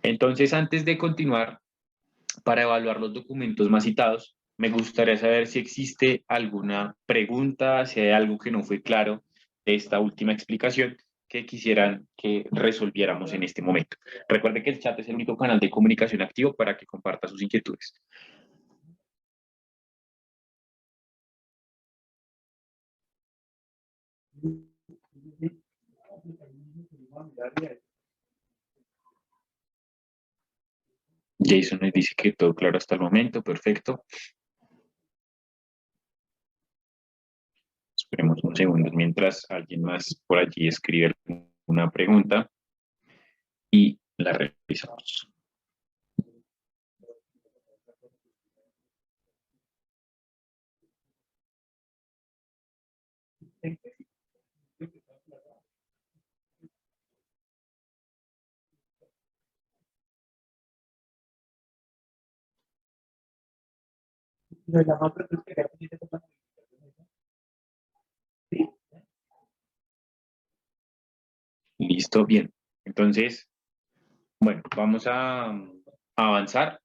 Entonces, antes de continuar, para evaluar los documentos más citados, me gustaría saber si existe alguna pregunta, si hay algo que no fue claro de esta última explicación que quisieran que resolviéramos en este momento. Recuerde que el chat es el único canal de comunicación activo para que comparta sus inquietudes. Jason nos dice que todo claro hasta el momento, perfecto. Esperemos un segundo mientras alguien más por allí escribe una pregunta y la revisamos. Listo, bien. Entonces, bueno, vamos a avanzar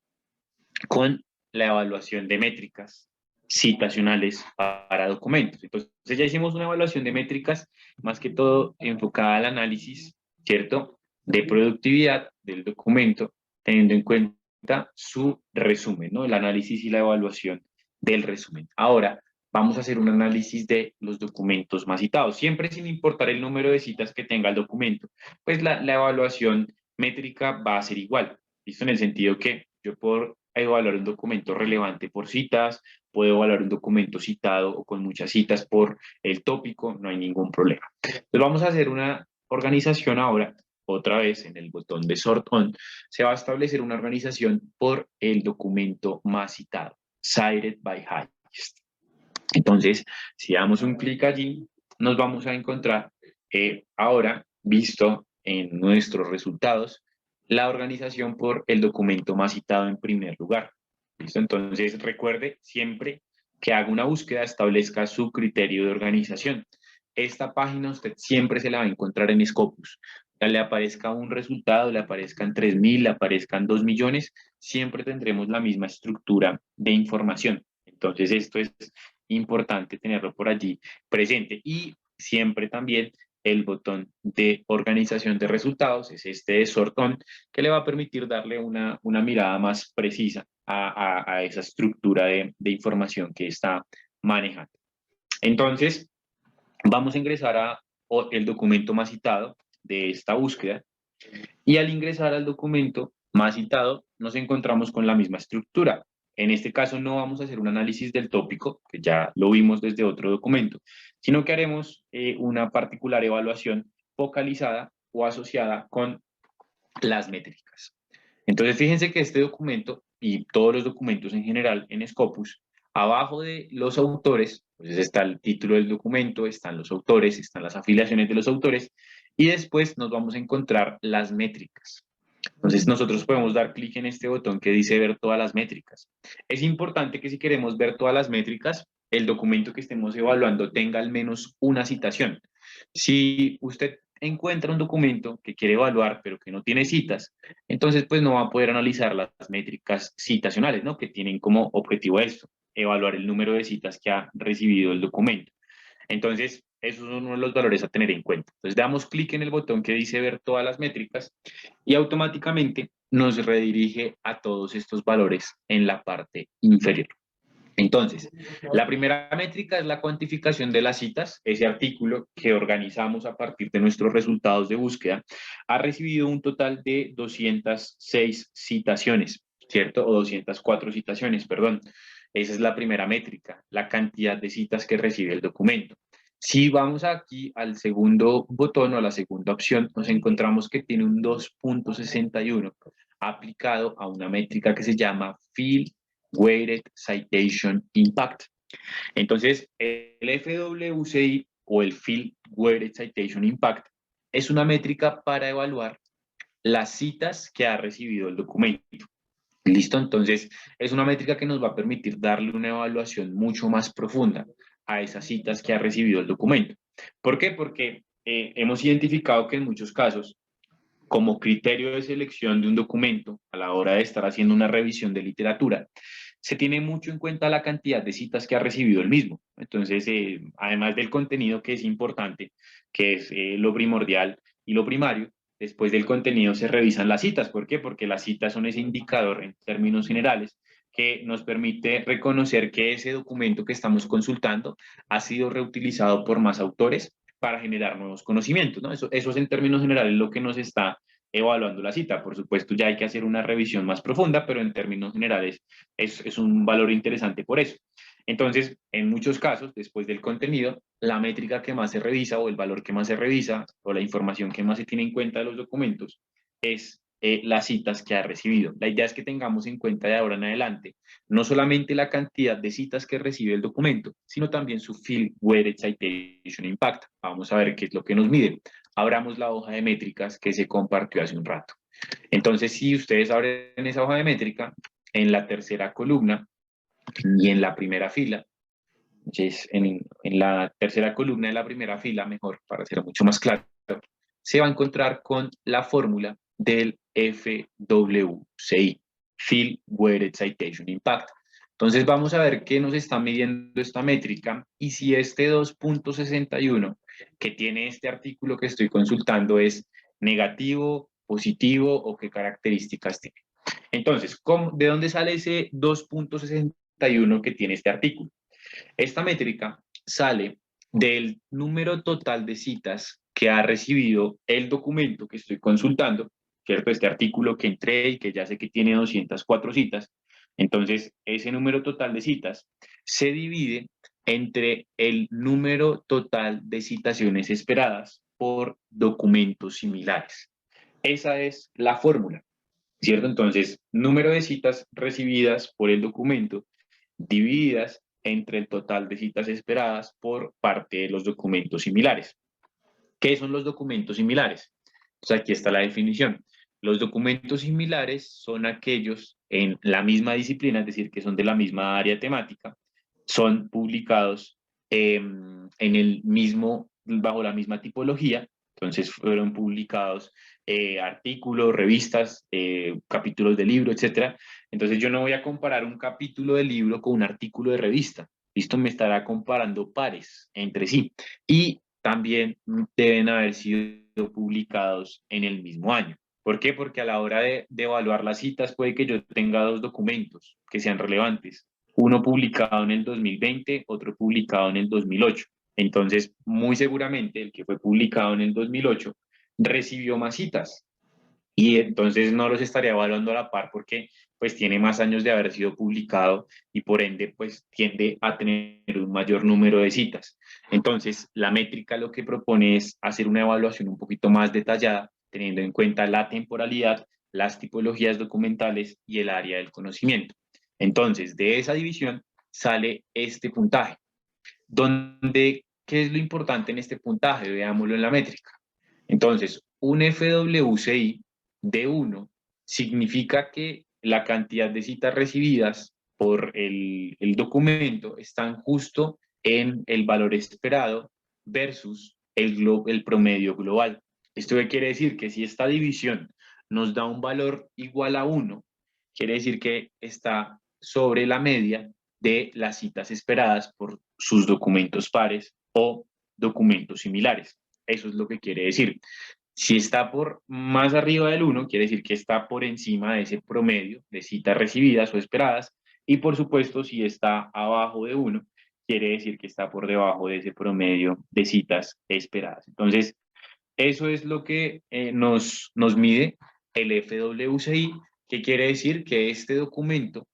con la evaluación de métricas citacionales para documentos. Entonces, ya hicimos una evaluación de métricas, más que todo enfocada al análisis, ¿cierto?, de productividad del documento, teniendo en cuenta su resumen, ¿no?, el análisis y la evaluación del resumen. Ahora, vamos a hacer un análisis de los documentos más citados, siempre sin importar el número de citas que tenga el documento, pues la evaluación métrica va a ser igual, ¿listo? En el sentido que yo puedo evaluar un documento relevante por citas, puedo evaluar un documento citado o con muchas citas por el tópico, no hay ningún problema. Entonces vamos a hacer una organización ahora, otra vez en el botón de Sort On, se va a establecer una organización por el documento más citado, Cited by Highest. Entonces, si damos un clic allí, nos vamos a encontrar ahora, visto en nuestros resultados, la organización por el documento más citado en primer lugar. ¿Listo? Entonces, recuerde siempre que haga una búsqueda, establezca su criterio de organización. Esta página usted siempre se la va a encontrar en Scopus. Le aparezca un resultado, le aparezcan 3.000, le aparezcan 2 millones, siempre tendremos la misma estructura de información. Entonces, esto es importante tenerlo por allí presente. Y siempre también el botón de organización de resultados, es este de Sort On, que le va a permitir darle una mirada más precisa a esa estructura de información que está manejando. Entonces, vamos a ingresar a el documento más citado de esta búsqueda y al ingresar al documento más citado nos encontramos con la misma estructura. En este caso no vamos a hacer un análisis del tópico, que ya lo vimos desde otro documento, sino que haremos una particular evaluación focalizada o asociada con las métricas. Entonces, fíjense que este documento y todos los documentos en general en Scopus, abajo de los autores, pues está el título del documento, están los autores, están las afiliaciones de los autores, y después nos vamos a encontrar las métricas. Entonces, nosotros podemos dar clic en este botón que dice ver todas las métricas. Es importante que si queremos ver todas las métricas, el documento que estemos evaluando tenga al menos una citación. Si usted encuentra un documento que quiere evaluar pero que no tiene citas, entonces pues no va a poder analizar las métricas citacionales, ¿no?, que tienen como objetivo esto, evaluar el número de citas que ha recibido el documento. Entonces, esos son uno de los valores a tener en cuenta. Entonces, damos clic en el botón que dice ver todas las métricas y automáticamente nos redirige a todos estos valores en la parte inferior. Entonces, la primera métrica es la cuantificación de las citas. Ese artículo que organizamos a partir de nuestros resultados de búsqueda ha recibido un total de 206 citaciones, ¿cierto? O 204 citaciones, perdón. Esa es la primera métrica, la cantidad de citas que recibe el documento. Si vamos aquí al segundo botón o a la segunda opción, nos encontramos que tiene un 2.61 aplicado a una métrica que se llama Field Weighted Citation Impact. Entonces, el FWCI o el Field Weighted Citation Impact es una métrica para evaluar las citas que ha recibido el documento. ¿Listo? Entonces, es una métrica que nos va a permitir darle una evaluación mucho más profunda a esas citas que ha recibido el documento. ¿Por qué? Porque hemos identificado que en muchos casos, como criterio de selección de un documento a la hora de estar haciendo una revisión de literatura, se tiene mucho en cuenta la cantidad de citas que ha recibido el mismo. Entonces, además del contenido que es importante, que es lo primordial y lo primario, después del contenido se revisan las citas. ¿Por qué? Porque las citas son ese indicador en términos generales que nos permite reconocer que ese documento que estamos consultando ha sido reutilizado por más autores para generar nuevos conocimientos, ¿no? Eso es en términos generales lo que nos está evaluando la cita. Por supuesto, ya hay que hacer una revisión más profunda, pero en términos generales es un valor interesante por eso. Entonces, en muchos casos, después del contenido, la métrica que más se revisa o el valor que más se revisa o la información que más se tiene en cuenta de los documentos es las citas que ha recibido. La idea es que tengamos en cuenta de ahora en adelante no solamente la cantidad de citas que recibe el documento, sino también su Field Weighted Citation Impact. Vamos a ver qué es lo que nos mide. Abramos la hoja de métricas que se compartió hace un rato. Entonces, si ustedes abren esa hoja de métrica, en la tercera columna y en la primera fila, en la tercera columna de la primera fila, mejor, para hacerlo mucho más claro, se va a encontrar con la fórmula del FWCI, Field Weighted Citation Impact. Entonces vamos a ver qué nos está midiendo esta métrica y si este 2.61 que tiene este artículo que estoy consultando es negativo, positivo o qué características tiene. Entonces, ¿de dónde sale ese 2.61 que tiene este artículo? Esta métrica sale del número total de citas que ha recibido el documento que estoy consultando, ¿cierto? Este artículo que entré y que ya sé que tiene 204 citas. Entonces, ese número total de citas se divide entre el número total de citaciones esperadas por documentos similares. Esa es la fórmula, ¿cierto? Entonces, número de citas recibidas por el documento divididas entre el total de citas esperadas por parte de los documentos similares. ¿Qué son los documentos similares? Entonces aquí está la definición. Los documentos similares son aquellos en la misma disciplina, es decir, que son de la misma área temática, son publicados en el mismo, bajo la misma tipología, entonces fueron publicados artículos, revistas, capítulos de libro, etcétera. Entonces yo no voy a comparar un capítulo de libro con un artículo de revista. Esto me estará comparando pares entre sí. Y también deben haber sido publicados en el mismo año. ¿Por qué? Porque a la hora de evaluar las citas puede que yo tenga dos documentos que sean relevantes. Uno publicado en el 2020, otro publicado en el 2008. Entonces, muy seguramente el que fue publicado en el 2008 recibió más citas y entonces no los estaría evaluando a la par porque pues tiene más años de haber sido publicado y por ende pues tiende a tener un mayor número de citas. Entonces la métrica lo que propone es hacer una evaluación un poquito más detallada teniendo en cuenta la temporalidad, las tipologías documentales y el área del conocimiento. Entonces de esa división sale este puntaje, donde ¿qué es lo importante en este puntaje? Veámoslo en la métrica. Entonces, un FWCI de 1 significa que la cantidad de citas recibidas por el documento están justo en el valor esperado versus el promedio global. ¿Esto qué quiere decir? Que si esta división nos da un valor igual a 1, quiere decir que está sobre la media de las citas esperadas por sus documentos pares o documentos similares. Eso es lo que quiere decir. Si está por más arriba del 1, quiere decir que está por encima de ese promedio de citas recibidas o esperadas. Y por supuesto, si está abajo de 1, quiere decir que está por debajo de ese promedio de citas esperadas. Entonces, eso es lo que nos mide el FWCI, que quiere decir que este documento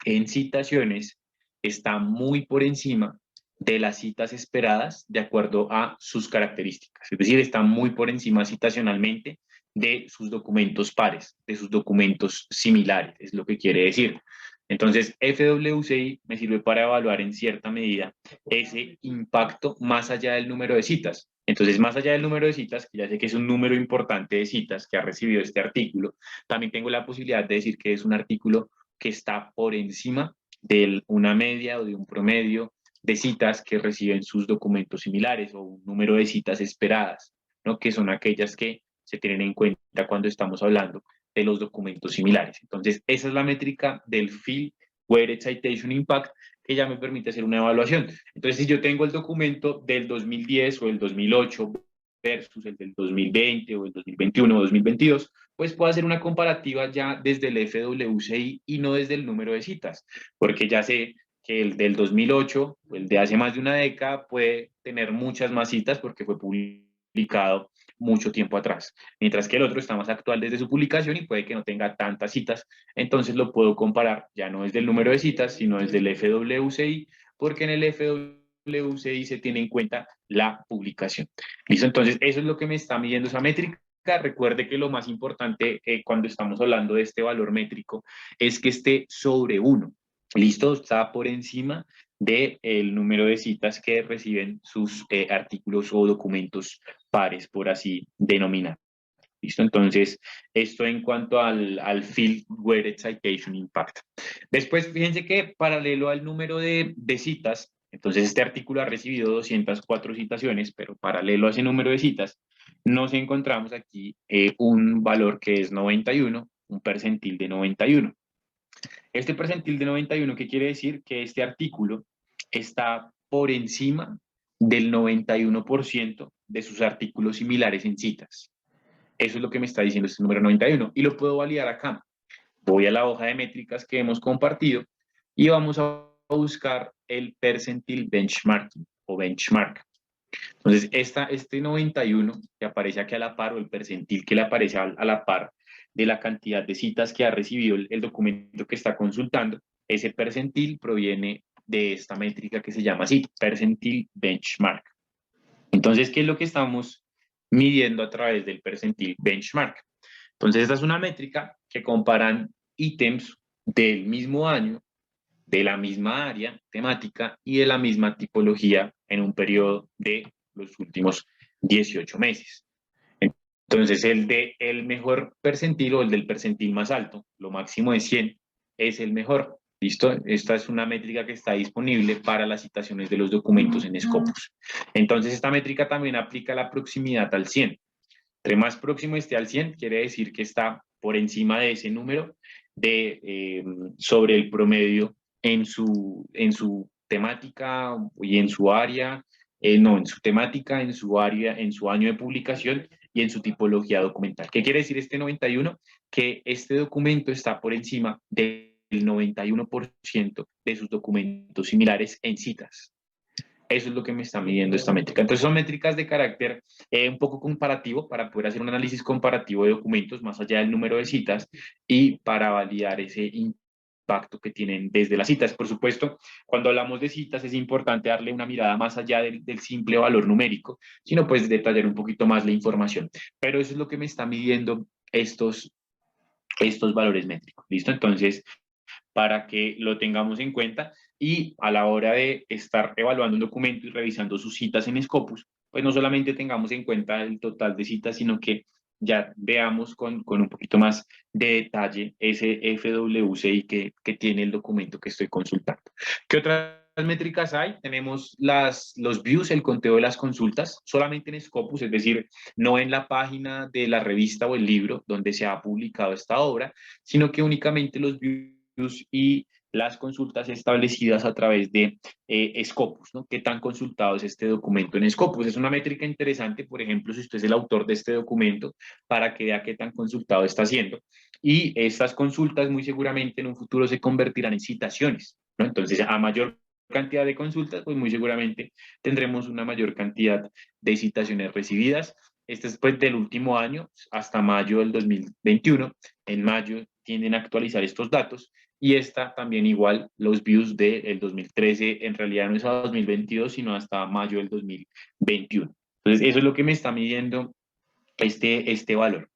en citaciones está muy por encima de las citas esperadas de acuerdo a sus características. Es decir, está muy por encima citacionalmente de sus documentos pares, de sus documentos similares, es lo que quiere decir. Entonces, FWCI me sirve para evaluar en cierta medida ese impacto más allá del número de citas. Entonces, más allá del número de citas, que ya sé que es un número importante de citas que ha recibido este artículo, también tengo la posibilidad de decir que es un artículo que está por encima de una media o de un promedio de citas que reciben sus documentos similares o un número de citas esperadas, ¿no? Que son aquellas que se tienen en cuenta cuando estamos hablando de los documentos similares. Entonces, esa es la métrica del Field Weighted Citation Impact que ya me permite hacer una evaluación. Entonces, si yo tengo el documento del 2010 o el 2008 versus el del 2020 o el 2021 o 2022, pues puedo hacer una comparativa ya desde el FWCI y no desde el número de citas, porque ya sé que el del 2008, el de hace más de una década, puede tener muchas más citas porque fue publicado mucho tiempo atrás, mientras que el otro está más actual desde su publicación y puede que no tenga tantas citas, entonces lo puedo comparar ya no desde el número de citas, sino desde el FWCI, porque en el FWCI se tiene en cuenta la publicación. ¿Listo? Entonces, eso es lo que me está midiendo esa métrica. Recuerde que lo más importante cuando estamos hablando de este valor métrico es que esté sobre 1. ¿Listo? Está por encima del número de citas que reciben sus artículos o documentos pares, por así denominar. ¿Listo? Entonces, esto en cuanto al Field Weighted Citation Impact. Después, fíjense que paralelo al número de citas, entonces este artículo ha recibido 204 citaciones, pero paralelo a ese número de citas, nos encontramos aquí un valor que es 91, un percentil de 91. Este percentil de 91, ¿qué quiere decir? Que este artículo está por encima del 91% de sus artículos similares en citas. Eso es lo que me está diciendo este número 91 y lo puedo validar acá. Voy a la hoja de métricas que hemos compartido y vamos a buscar el percentil benchmarking o benchmark. Entonces, este 91 que aparece aquí a la par o el percentil que le aparece a la par de la cantidad de citas que ha recibido el documento que está consultando, ese percentil proviene de esta métrica que se llama así, percentil benchmark. Entonces, ¿qué es lo que estamos midiendo a través del percentil benchmark? Entonces, esta es una métrica que comparan ítems del mismo año, de la misma área temática y de la misma tipología en un periodo de los últimos 18 meses. Entonces, el mejor percentil o el del percentil más alto, lo máximo de 100, es el mejor. ¿Listo? Esta es una métrica que está disponible para las citaciones de los documentos en Scopus. Entonces, esta métrica también aplica la proximidad al 100. Entre más próximo esté al 100, quiere decir que está por encima de ese número sobre el promedio en su temática y en su área, no, en su temática, en su área, en su año de publicación y en su tipología documental. ¿Qué quiere decir este 91? Que este documento está por encima del 91% de sus documentos similares en citas. Eso es lo que me está midiendo esta métrica. Entonces son métricas de carácter un poco comparativo para poder hacer un análisis comparativo de documentos más allá del número de citas y para validar ese impacto que tienen desde las citas. Por supuesto, cuando hablamos de citas es importante darle una mirada más allá del simple valor numérico, sino pues detallar un poquito más la información. Pero eso es lo que me está midiendo estos valores métricos. ¿Listo? Entonces, para que lo tengamos en cuenta y a la hora de estar evaluando un documento y revisando sus citas en Scopus, pues no solamente tengamos en cuenta el total de citas, sino que ya veamos con un poquito más de detalle ese FWCI que tiene el documento que estoy consultando. ¿Qué otras métricas hay? Tenemos los views, el conteo de las consultas, solamente en Scopus, es decir, no en la página de la revista o el libro donde se ha publicado esta obra, sino que únicamente los views y las consultas establecidas a través de Scopus, ¿no? ¿Qué tan consultado es este documento en Scopus? Es una métrica interesante, por ejemplo, si usted es el autor de este documento, para que vea qué tan consultado está siendo. Y estas consultas muy seguramente en un futuro se convertirán en citaciones, ¿no? Entonces, a mayor cantidad de consultas, pues muy seguramente tendremos una mayor cantidad de citaciones recibidas. Este es pues del último año hasta mayo del 2021. En mayo tienden a actualizar estos datos y esta también igual los views del 2013 en realidad no es a 2022 sino hasta mayo del 2021. Entonces eso es lo que me está midiendo este valor.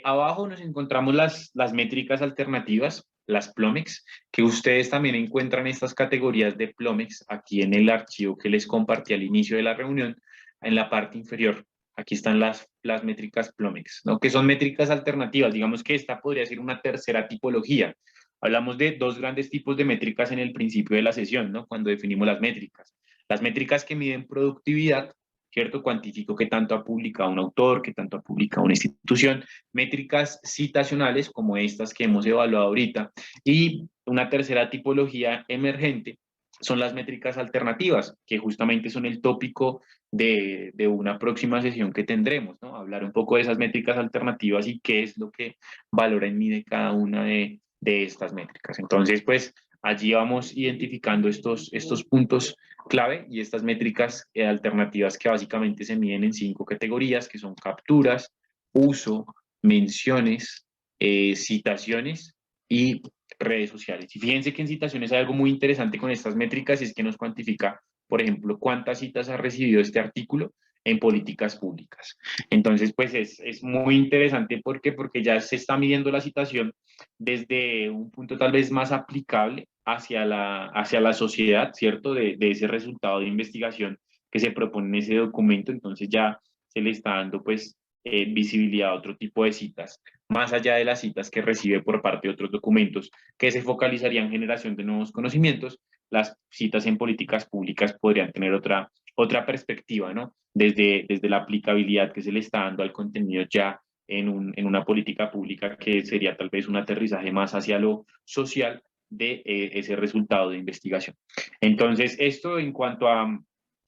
Abajo nos encontramos las métricas alternativas. las Plomex, que ustedes también encuentran estas categorías de Plomex aquí en el archivo que les compartí al inicio de la reunión, en la parte inferior. Aquí están las métricas Plomex, ¿no? Que son métricas alternativas. Digamos que esta podría ser una tercera tipología. Hablamos de dos grandes tipos de métricas en el principio de la sesión, ¿no? Cuando definimos las métricas. Las métricas que miden productividad, ¿cierto? Cuantifico qué tanto ha publicado un autor, qué tanto ha publicado una institución. Métricas citacionales, como estas que hemos evaluado ahorita. Y una tercera tipología emergente son las métricas alternativas, que justamente son el tópico de una próxima sesión que tendremos, ¿no? Hablar un poco de esas métricas alternativas y qué es lo que valora y mide cada una de estas métricas. Entonces, pues allí vamos identificando estos puntos clave y estas métricas alternativas que básicamente se miden en 5 categorías, que son capturas, uso, menciones, citaciones y redes sociales. Y fíjense que en citaciones hay algo muy interesante con estas métricas y es que nos cuantifica, por ejemplo, cuántas citas ha recibido este artículo en políticas públicas. Entonces, pues es muy interesante. ¿Por qué? Porque ya se está midiendo la citación desde un punto tal vez más aplicable hacia la sociedad, ¿cierto? De ese resultado de investigación que se propone en ese documento. Entonces ya se le está dando pues visibilidad a otro tipo de citas, más allá de las citas que recibe por parte de otros documentos que se focalizarían en generación de nuevos conocimientos. Las citas en políticas públicas podrían tener otra perspectiva, ¿no? Desde la aplicabilidad que se le está dando al contenido ya en una política pública, que sería tal vez un aterrizaje más hacia lo social de ese resultado de investigación. Entonces, esto en cuanto a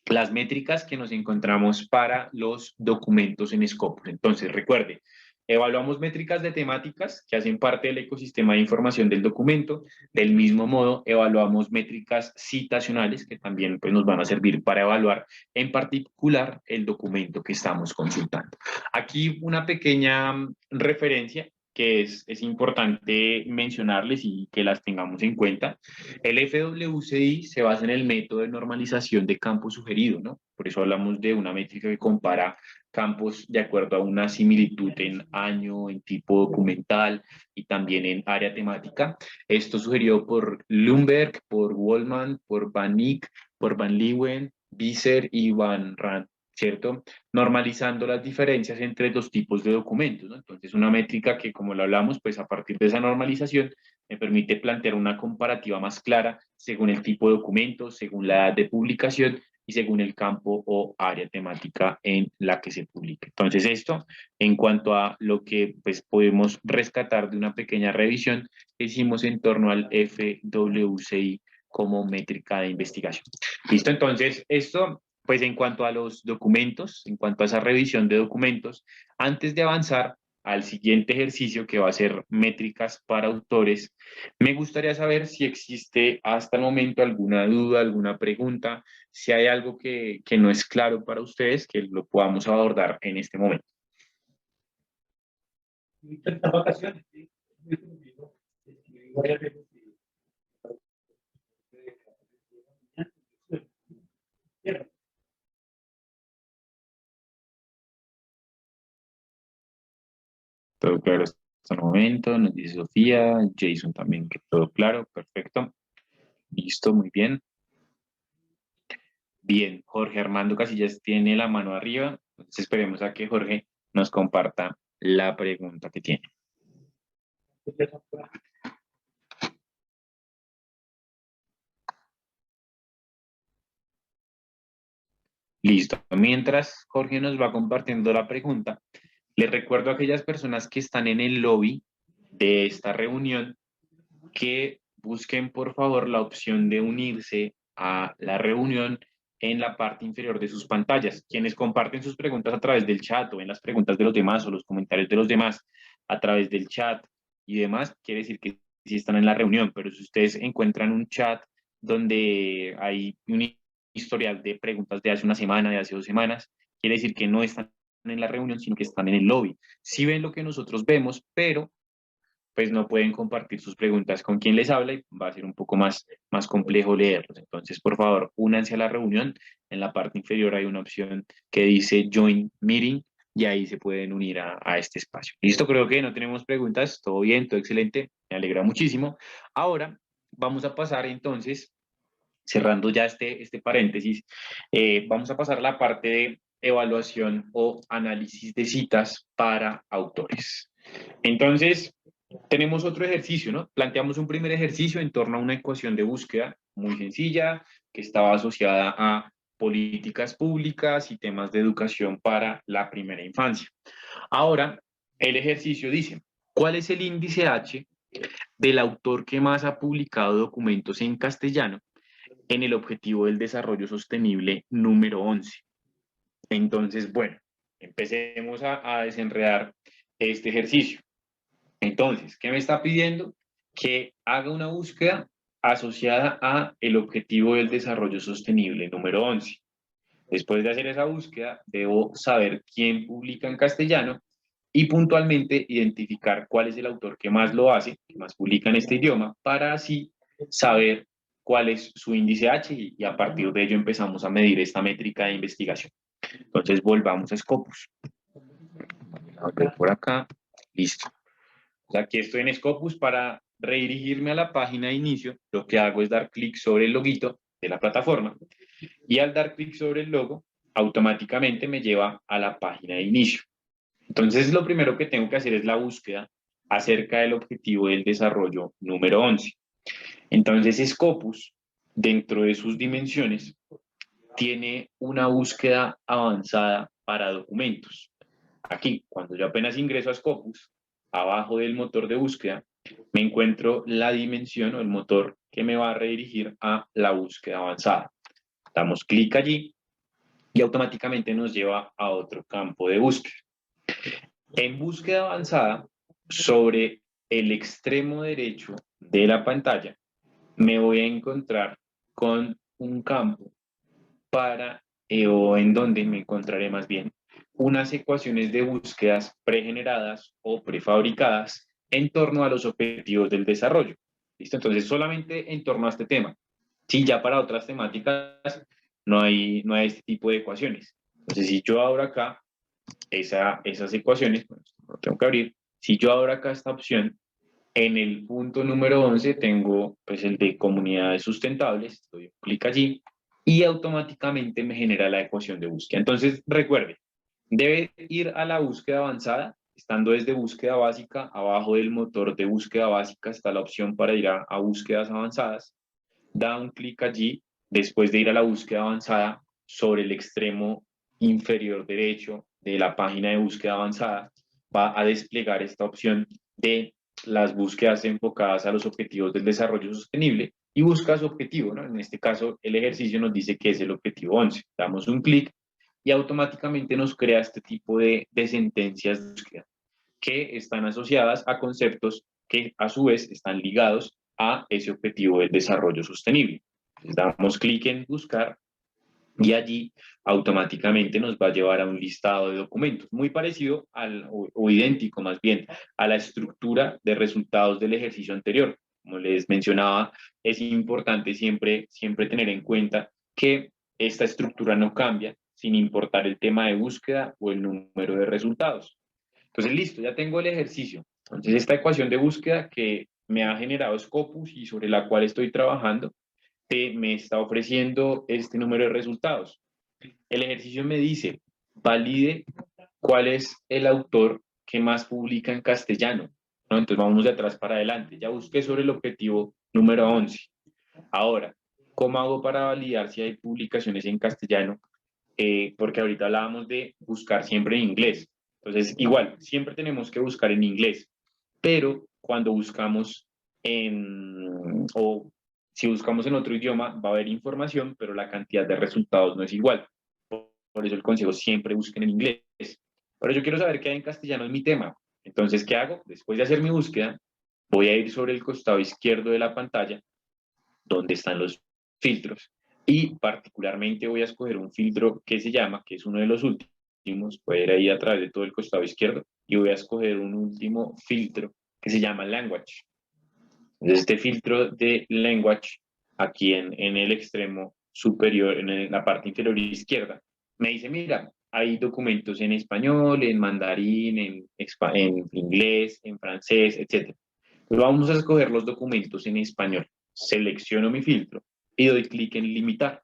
las métricas que nos encontramos para los documentos en Scopus. Entonces, recuerde, evaluamos métricas de temáticas que hacen parte del ecosistema de información del documento. Del mismo modo, evaluamos métricas citacionales que también pues, nos van a servir para evaluar en particular el documento que estamos consultando. Aquí una pequeña referencia que es importante mencionarles y que las tengamos en cuenta. El FWCI se basa en el método de normalización de campo sugerido, ¿no? Por eso hablamos de una métrica que compara campos de acuerdo a una similitud en año, en tipo documental y también en área temática. Esto sugerido por Lumberg, por Wallman, por Van Eyck, por Van Leeuwen, Visser y Van Rand, ¿cierto? Normalizando las diferencias entre los tipos de documentos, ¿no? Entonces, una métrica que, como lo hablamos, pues a partir de esa normalización me permite plantear una comparativa más clara según el tipo de documento, según la edad de publicación y según el campo o área temática en la que se publique. Entonces, esto en cuanto a lo que pues, podemos rescatar de una pequeña revisión que hicimos en torno al FWCI como métrica de investigación. Listo, entonces, esto pues en cuanto a los documentos, en cuanto a esa revisión de documentos, antes de avanzar al siguiente ejercicio que va a ser métricas para autores, me gustaría saber si existe hasta el momento alguna duda, alguna pregunta, si hay algo que no es claro para ustedes, que lo podamos abordar en este momento. Estas vacaciones, sí. Todo claro hasta el momento, nos dice Sofía, Jason también, que todo claro, perfecto. Listo, muy bien. Bien, Jorge Armando Casillas tiene la mano arriba, entonces esperemos a que Jorge nos comparta la pregunta que tiene. Listo. Mientras Jorge nos va compartiendo la pregunta, les recuerdo a aquellas personas que están en el lobby de esta reunión que busquen por favor la opción de unirse a la reunión en la parte inferior de sus pantallas. Quienes comparten sus preguntas a través del chat o en las preguntas de los demás o los comentarios de los demás a través del chat y demás, quiere decir que sí están en la reunión, pero si ustedes encuentran un chat donde hay un historial de preguntas de hace una semana, de hace 2 semanas, quiere decir que no están en la reunión, sino que están en el lobby. Sí ven lo que nosotros vemos, pero pues no pueden compartir sus preguntas con quien les habla y va a ser un poco más complejo leerlos. Entonces, por favor, únanse a la reunión. En la parte inferior hay una opción que dice Join Meeting y ahí se pueden unir a este espacio. Listo, creo que no tenemos preguntas. Todo bien, todo excelente. Me alegra muchísimo. Ahora vamos a pasar entonces, cerrando ya este paréntesis, vamos a pasar a la parte de evaluación o análisis de citas para autores. Entonces, tenemos otro ejercicio, ¿no? Planteamos un primer ejercicio en torno a una ecuación de búsqueda muy sencilla que estaba asociada a políticas públicas y temas de educación para la primera infancia. Ahora, el ejercicio dice, ¿cuál es el índice H del autor que más ha publicado documentos en castellano en el Objetivo del Desarrollo Sostenible número 11? Entonces, bueno, empecemos a desenredar este ejercicio. Entonces, ¿qué me está pidiendo? Que haga una búsqueda asociada a el Objetivo del Desarrollo Sostenible número 11. Después de hacer esa búsqueda, debo saber quién publica en castellano y puntualmente identificar cuál es el autor que más lo hace, que más publica en este idioma, para así saber cuál es su índice H y a partir de ello empezamos a medir esta métrica de investigación. Entonces volvamos a Scopus. A ver por acá. Listo. Aquí estoy en Scopus. Para redirigirme a la página de inicio, lo que hago es dar clic sobre el loguito de la plataforma y al dar clic sobre el logo, automáticamente me lleva a la página de inicio. Entonces, lo primero que tengo que hacer es la búsqueda acerca del objetivo del desarrollo número 11. Entonces, Scopus, dentro de sus dimensiones, tiene una búsqueda avanzada para documentos. Aquí, cuando yo apenas ingreso a Scopus, abajo del motor de búsqueda, me encuentro la dimensión o el motor que me va a redirigir a la búsqueda avanzada. Damos clic allí y automáticamente nos lleva a otro campo de búsqueda. En búsqueda avanzada, sobre el extremo derecho de la pantalla, me voy a encontrar con un campo para, o en donde me encontraré más bien, unas ecuaciones de búsquedas pregeneradas o prefabricadas en torno a los objetivos del desarrollo. ¿Listo? Entonces, solamente en torno a este tema. Sí, ya para otras temáticas no hay este tipo de ecuaciones. Entonces, si yo abro acá esas ecuaciones, bueno, lo tengo que abrir, si yo abro acá esta opción, en el punto número 11 tengo pues el de comunidades sustentables, doy un clic allí y automáticamente me genera la ecuación de búsqueda. Entonces, recuerde, debe ir a la búsqueda avanzada, estando desde búsqueda básica, abajo del motor de búsqueda básica está la opción para ir a búsquedas avanzadas, da un clic allí, después de ir a la búsqueda avanzada, sobre el extremo inferior derecho de la página de búsqueda avanzada, va a desplegar esta opción de las búsquedas enfocadas a los objetivos del desarrollo sostenible y busca su objetivo, ¿no? En este caso, el ejercicio nos dice que es el objetivo 11. Damos un clic y automáticamente nos crea este tipo de sentencias de búsqueda que están asociadas a conceptos que a su vez están ligados a ese objetivo del desarrollo sostenible. Entonces, damos clic en buscar y allí automáticamente nos va a llevar a un listado de documentos, muy parecido o idéntico más bien a la estructura de resultados del ejercicio anterior. Como les mencionaba, es importante siempre tener en cuenta que esta estructura no cambia sin importar el tema de búsqueda o el número de resultados. Entonces, listo, ya tengo el ejercicio. Entonces, esta ecuación de búsqueda que me ha generado Scopus y sobre la cual estoy trabajando, me está ofreciendo este número de resultados. El ejercicio me dice, valide cuál es el autor que más publica en castellano, ¿no? Entonces vamos de atrás para adelante. Ya busqué sobre el objetivo número 11. Ahora, ¿cómo hago para validar si hay publicaciones en castellano? Porque ahorita hablábamos de buscar siempre en inglés. Entonces, igual, siempre tenemos que buscar en inglés, pero cuando buscamos o si buscamos en otro idioma, va a haber información, pero la cantidad de resultados no es igual. Por eso el consejo siempre busquen en inglés. Pero yo quiero saber qué hay en castellano en mi tema. Entonces, ¿qué hago? Después de hacer mi búsqueda, voy a ir sobre el costado izquierdo de la pantalla, donde están los filtros, y particularmente voy a escoger un filtro que se llama, que es uno de los últimos, puede ir ahí a través de todo el costado izquierdo, y voy a escoger un último filtro que se llama Language. Entonces, este filtro de Language, aquí en el extremo superior, en la parte inferior izquierda, me dice, mira, hay documentos en español, en mandarín, en inglés, en francés, etc. Pues vamos a escoger los documentos en español. Selecciono mi filtro y doy clic en limitar.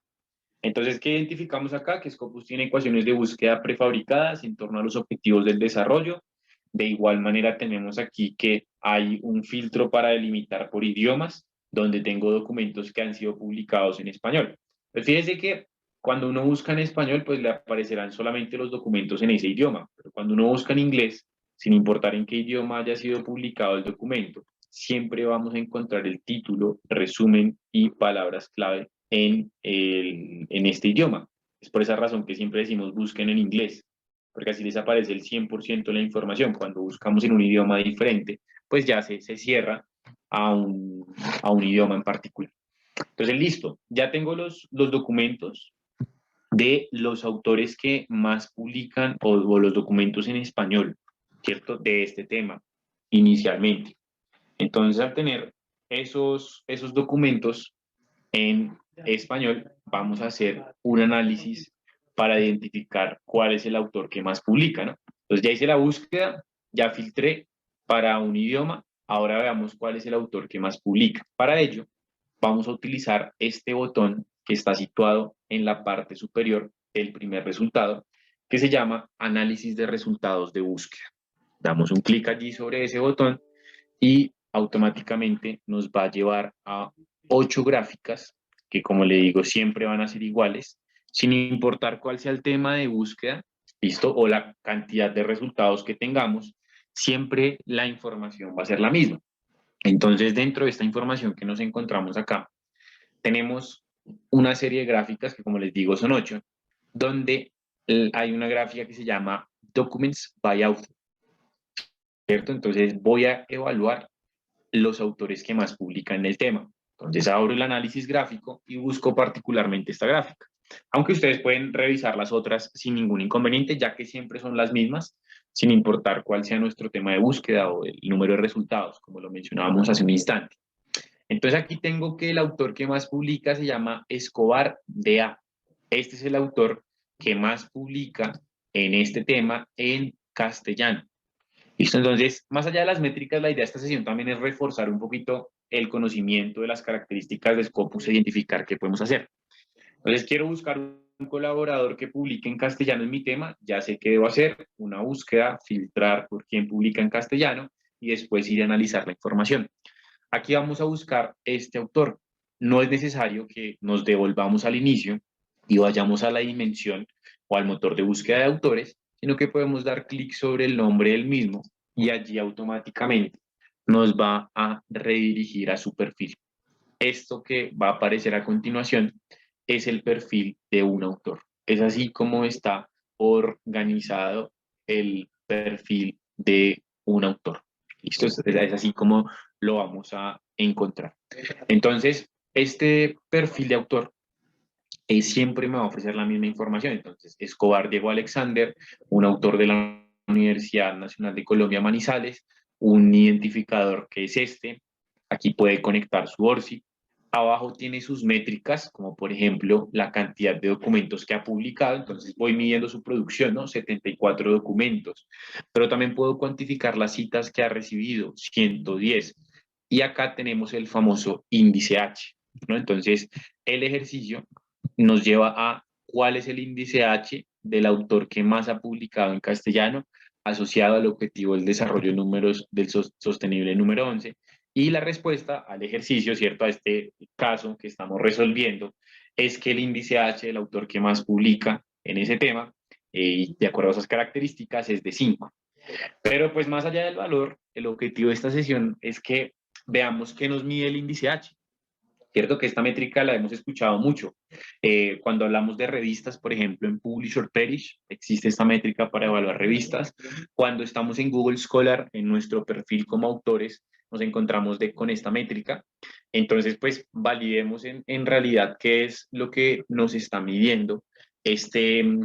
Entonces, ¿qué identificamos acá? Que Scopus tiene ecuaciones de búsqueda prefabricadas en torno a los objetivos del desarrollo. De igual manera, tenemos aquí que hay un filtro para delimitar por idiomas, donde tengo documentos que han sido publicados en español. Pues fíjese que cuando uno busca en español, pues le aparecerán solamente los documentos en ese idioma, pero cuando uno busca en inglés, sin importar en qué idioma haya sido publicado el documento, siempre vamos a encontrar el título, resumen y palabras clave en este idioma. Es por esa razón que siempre decimos busquen en inglés, porque así les aparece el 100% de la información. Cuando buscamos en un idioma diferente, pues ya se cierra a un idioma en particular. Entonces, listo, ya tengo los documentos de los autores que más publican o los documentos en español, ¿cierto? De este tema, inicialmente. Entonces, al tener esos documentos en español, vamos a hacer un análisis para identificar cuál es el autor que más publica, ¿no? Entonces, ya hice la búsqueda, ya filtré para un idioma, ahora veamos cuál es el autor que más publica. Para ello, vamos a utilizar este botón que está situado en la parte superior del primer resultado, que se llama Análisis de resultados de búsqueda. Damos un clic allí sobre ese botón y automáticamente nos va a llevar a 8 gráficas que, como le digo, siempre van a ser iguales, sin importar cuál sea el tema de búsqueda, ¿listo? O la cantidad de resultados que tengamos, siempre la información va a ser la misma. Entonces, dentro de esta información que nos encontramos acá, tenemos una serie de gráficas que, como les digo, son 8, donde hay una gráfica que se llama Documents by Author, ¿cierto? Entonces, voy a evaluar los autores que más publican el tema. Entonces abro el análisis gráfico y busco particularmente esta gráfica. Aunque ustedes pueden revisar las otras sin ningún inconveniente, ya que siempre son las mismas, sin importar cuál sea nuestro tema de búsqueda o el número de resultados, como lo mencionábamos hace un instante. Entonces aquí tengo que el autor que más publica se llama Escobar D.A. Este es el autor que más publica en este tema en castellano. ¿Listo? Entonces, más allá de las métricas, la idea de esta sesión también es reforzar un poquito el conocimiento de las características de Scopus e identificar qué podemos hacer. Entonces, quiero buscar un colaborador que publique en castellano en mi tema, ya sé qué debo hacer, una búsqueda, filtrar por quién publica en castellano y después ir a analizar la información. Aquí vamos a buscar este autor. No es necesario que nos devolvamos al inicio y vayamos a la dimensión o al motor de búsqueda de autores, sino que podemos dar clic sobre el nombre del mismo y allí automáticamente nos va a redirigir a su perfil. Esto que va a aparecer a continuación es el perfil de un autor. Es así como está organizado el perfil de un autor. ¿Listo? Es así como lo vamos a encontrar. Entonces, este perfil de autor siempre me va a ofrecer la misma información. Entonces, Escobar Diego Alexander, un autor de la Universidad Nacional de Colombia Manizales, un identificador que es este. Aquí puede conectar su ORCID. Abajo tiene sus métricas, como por ejemplo la cantidad de documentos que ha publicado. Entonces voy midiendo su producción, ¿no? 74 documentos. Pero también puedo cuantificar las citas que ha recibido, 110. Y acá tenemos el famoso índice H, ¿no? Entonces, el ejercicio nos lleva a cuál es el índice H del autor que más ha publicado en castellano asociado al objetivo del desarrollo números del sostenible número 11. Y la respuesta al ejercicio, ¿cierto? A este caso que estamos resolviendo, es que el índice H del autor que más publica en ese tema, y de acuerdo a esas características, es de 5. Pero pues más allá del valor, el objetivo de esta sesión es que veamos qué nos mide el índice H. Cierto que esta métrica la hemos escuchado mucho. Cuando hablamos de revistas, por ejemplo, en Publish or Perish, existe esta métrica para evaluar revistas. Cuando estamos en Google Scholar, en nuestro perfil como autores, nos encontramos con esta métrica. Entonces, pues, validemos en realidad qué es lo que nos está midiendo este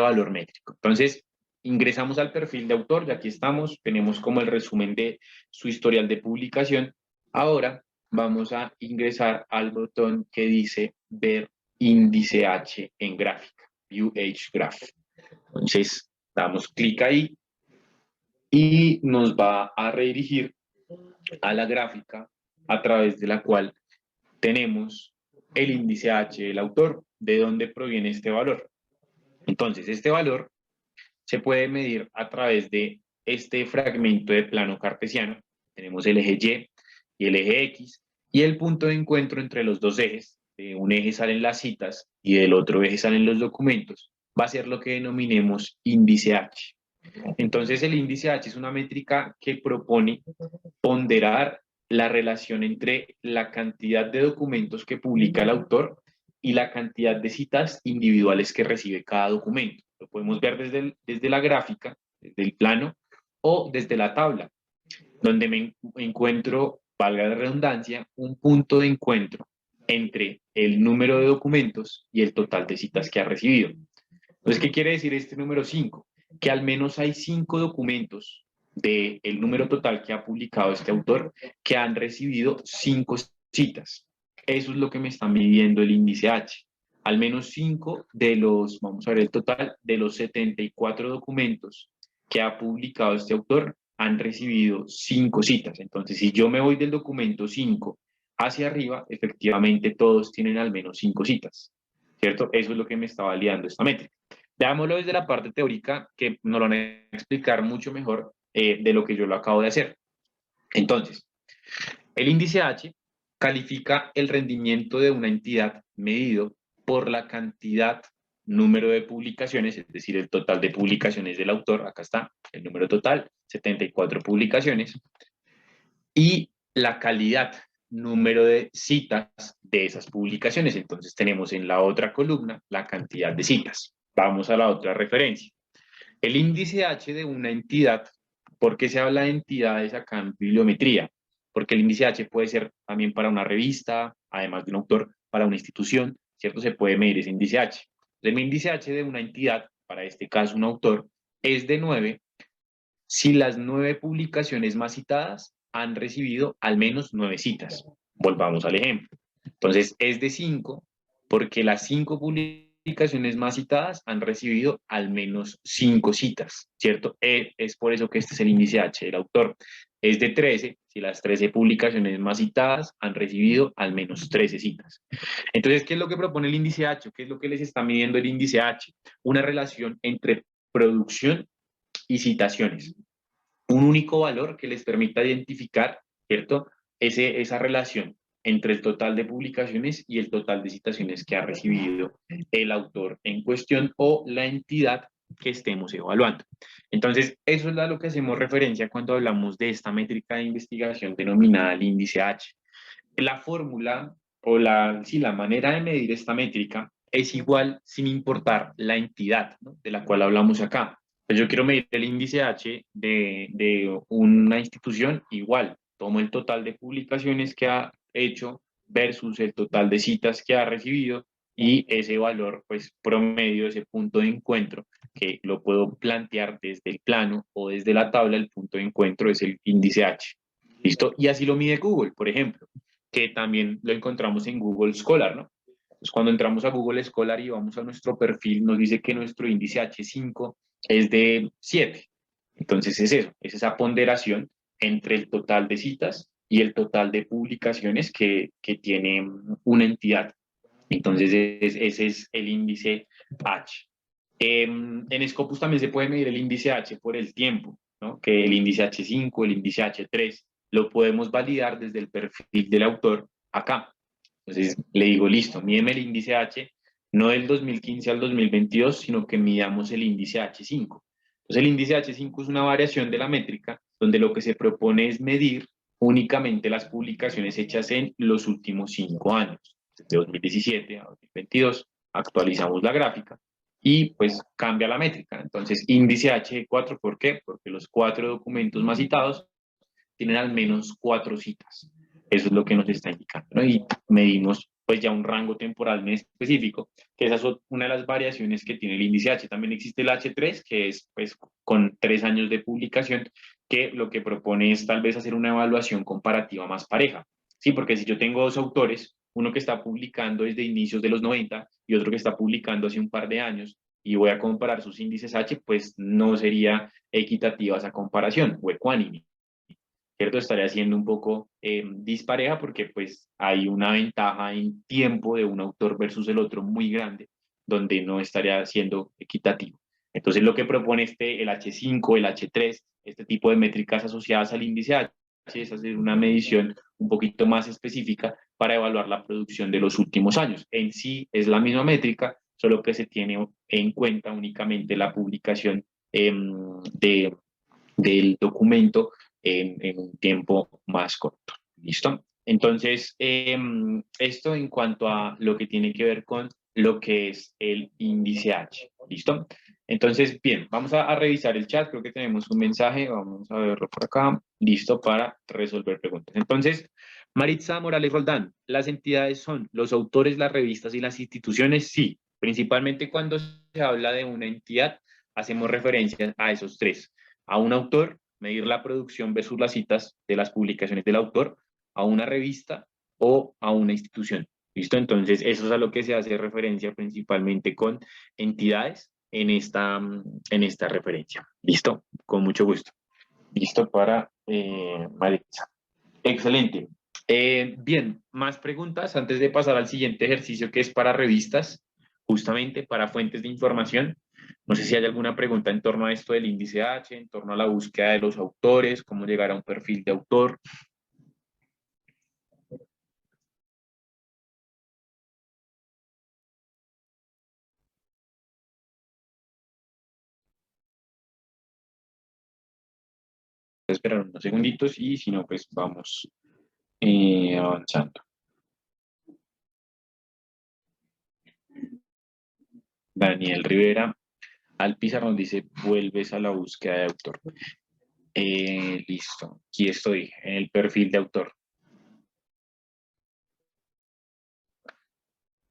valor métrico. Entonces, ingresamos al perfil de autor, y aquí estamos, tenemos como el resumen de su historial de publicación. Ahora, vamos a ingresar al botón que dice ver índice H en gráfica, View H Graph. Entonces, damos clic ahí y nos va a redirigir a la gráfica a través de la cual tenemos el índice H del autor, de dónde proviene este valor. Entonces, este valor se puede medir a través de este fragmento de plano cartesiano. Tenemos el eje Y y el eje X, y el punto de encuentro entre los dos ejes. De un eje salen las citas y del otro eje salen los documentos. Va a ser lo que denominemos índice H. Entonces, el índice H es una métrica que propone ponderar la relación entre la cantidad de documentos que publica el autor y la cantidad de citas individuales que recibe cada documento. Lo podemos ver desde la gráfica, desde el plano, o desde la tabla, donde me encuentro, valga la redundancia, un punto de encuentro entre el número de documentos y el total de citas que ha recibido. Entonces, ¿qué quiere decir este número 5? Que al menos hay 5 documentos del número total que ha publicado este autor que han recibido 5 citas. Eso es lo que me está midiendo el índice H. Al menos 5 de los, vamos a ver el total, de los 74 documentos que ha publicado este autor han recibido 5 citas. Entonces, si yo me voy del documento 5 hacia arriba, efectivamente todos tienen al menos 5 citas, ¿cierto? Eso es lo que me está validando esta métrica. Veámoslo desde la parte teórica, que nos lo van a explicar mucho mejor de lo que yo lo acabo de hacer. Entonces, el índice H califica el rendimiento de una entidad medido por la cantidad, número de publicaciones, es decir, el total de publicaciones del autor, acá está, el número total, 74 publicaciones, y la calidad, número de citas de esas publicaciones. Entonces tenemos en la otra columna la cantidad de citas. Vamos a la otra referencia. El índice H de una entidad, ¿por qué se habla de entidades acá en bibliometría? Porque el índice H puede ser también para una revista, además de un autor, para una institución, ¿cierto? Se puede medir ese índice H. El índice H de una entidad, para este caso un autor, es de 9 si las 9 publicaciones más citadas han recibido al menos 9 citas. Volvamos al ejemplo. Entonces, es de 5 porque las 5 publicaciones más citadas han recibido al menos 5 citas, ¿cierto? Es por eso que este es el índice H del autor. Es de 13 si las 13 publicaciones más citadas han recibido al menos 13 citas. Entonces, ¿qué es lo que propone el índice H? ¿Qué es lo que les está midiendo el índice H? Una relación entre producción y citaciones. Un único valor que les permita identificar, ¿cierto? Esa relación entre el total de publicaciones y el total de citaciones que ha recibido el autor en cuestión o la entidad que estemos evaluando. Entonces, eso es a lo que hacemos referencia cuando hablamos de esta métrica de investigación denominada el índice H. La fórmula o la manera de medir esta métrica es igual sin importar la entidad, ¿no?, de la cual hablamos acá. Pues yo quiero medir el índice H de una institución, igual, tomo el total de publicaciones que ha hecho versus el total de citas que ha recibido y ese valor, pues promedio, ese punto de encuentro, que lo puedo plantear desde el plano o desde la tabla, el punto de encuentro es el índice H. ¿Listo? Y así lo mide Google, por ejemplo, que también lo encontramos en Google Scholar, ¿no? Entonces, cuando entramos a Google Scholar y vamos a nuestro perfil, nos dice que nuestro índice H5 es de 7. Entonces es eso, es esa ponderación entre el total de citas y el total de publicaciones que tiene una entidad. Entonces ese es el índice H. En Scopus también se puede medir el índice H por el tiempo, ¿no? Que el índice H5, el índice H3, lo podemos validar desde el perfil del autor acá. Entonces le digo, listo, mídeme el índice H, no del 2015 al 2022, sino que midamos el índice H5. Entonces el índice H5 es una variación de la métrica donde lo que se propone es medir únicamente las publicaciones hechas en los últimos 5 años, de 2017 a 2022, actualizamos la gráfica y pues cambia la métrica. Entonces índice H4, ¿por qué? Porque los 4 documentos más citados tienen al menos 4 citas. Eso es lo que nos está indicando, ¿no? Y medimos pues ya un rango temporal en específico, que esa es una de las variaciones que tiene el índice H. También existe el H3, que es pues con 3 años de publicación, que lo que propone es tal vez hacer una evaluación comparativa más pareja. Sí, porque si yo tengo 2 autores, uno que está publicando desde inicios de los 90 y otro que está publicando hace un par de años, y voy a comparar sus índices H, pues no sería equitativa esa comparación o ecuánime. ¿cierto? Estaría siendo un poco dispareja porque pues hay una ventaja en tiempo de un autor versus el otro muy grande, donde no estaría siendo equitativo. Entonces lo que propone el H5, el H3, este tipo de métricas asociadas al índice H, es hacer una medición un poquito más específica para evaluar la producción de los últimos años. En sí es la misma métrica, solo que se tiene en cuenta únicamente la publicación del documento en un tiempo más corto. ¿Listo? Entonces, esto en cuanto a lo que tiene que ver con lo que es el índice H. ¿Listo? Entonces, bien, vamos a revisar el chat. Creo que tenemos un mensaje. Vamos a verlo por acá. Listo para resolver preguntas. Entonces, Maritza Morales Roldán, ¿las entidades son los autores, las revistas y las instituciones? Sí, principalmente cuando se habla de una entidad, hacemos referencia a esos tres: a un autor, medir la producción versus las citas de las publicaciones del autor, a una revista o a una institución. ¿Listo? Entonces, eso es a lo que se hace referencia principalmente con entidades en esta referencia. ¿Listo? Con mucho gusto. Listo para Maritza. Excelente. Bien, más preguntas antes de pasar al siguiente ejercicio que es para revistas, justamente para fuentes de información. No sé si hay alguna pregunta en torno a esto del índice H, en torno a la búsqueda de los autores, cómo llegar a un perfil de autor. Voy a esperar unos segunditos y si no, pues vamos avanzando. Daniel Rivera al pizarrón dice, vuelves a la búsqueda de autor. Listo, aquí estoy en el perfil de autor.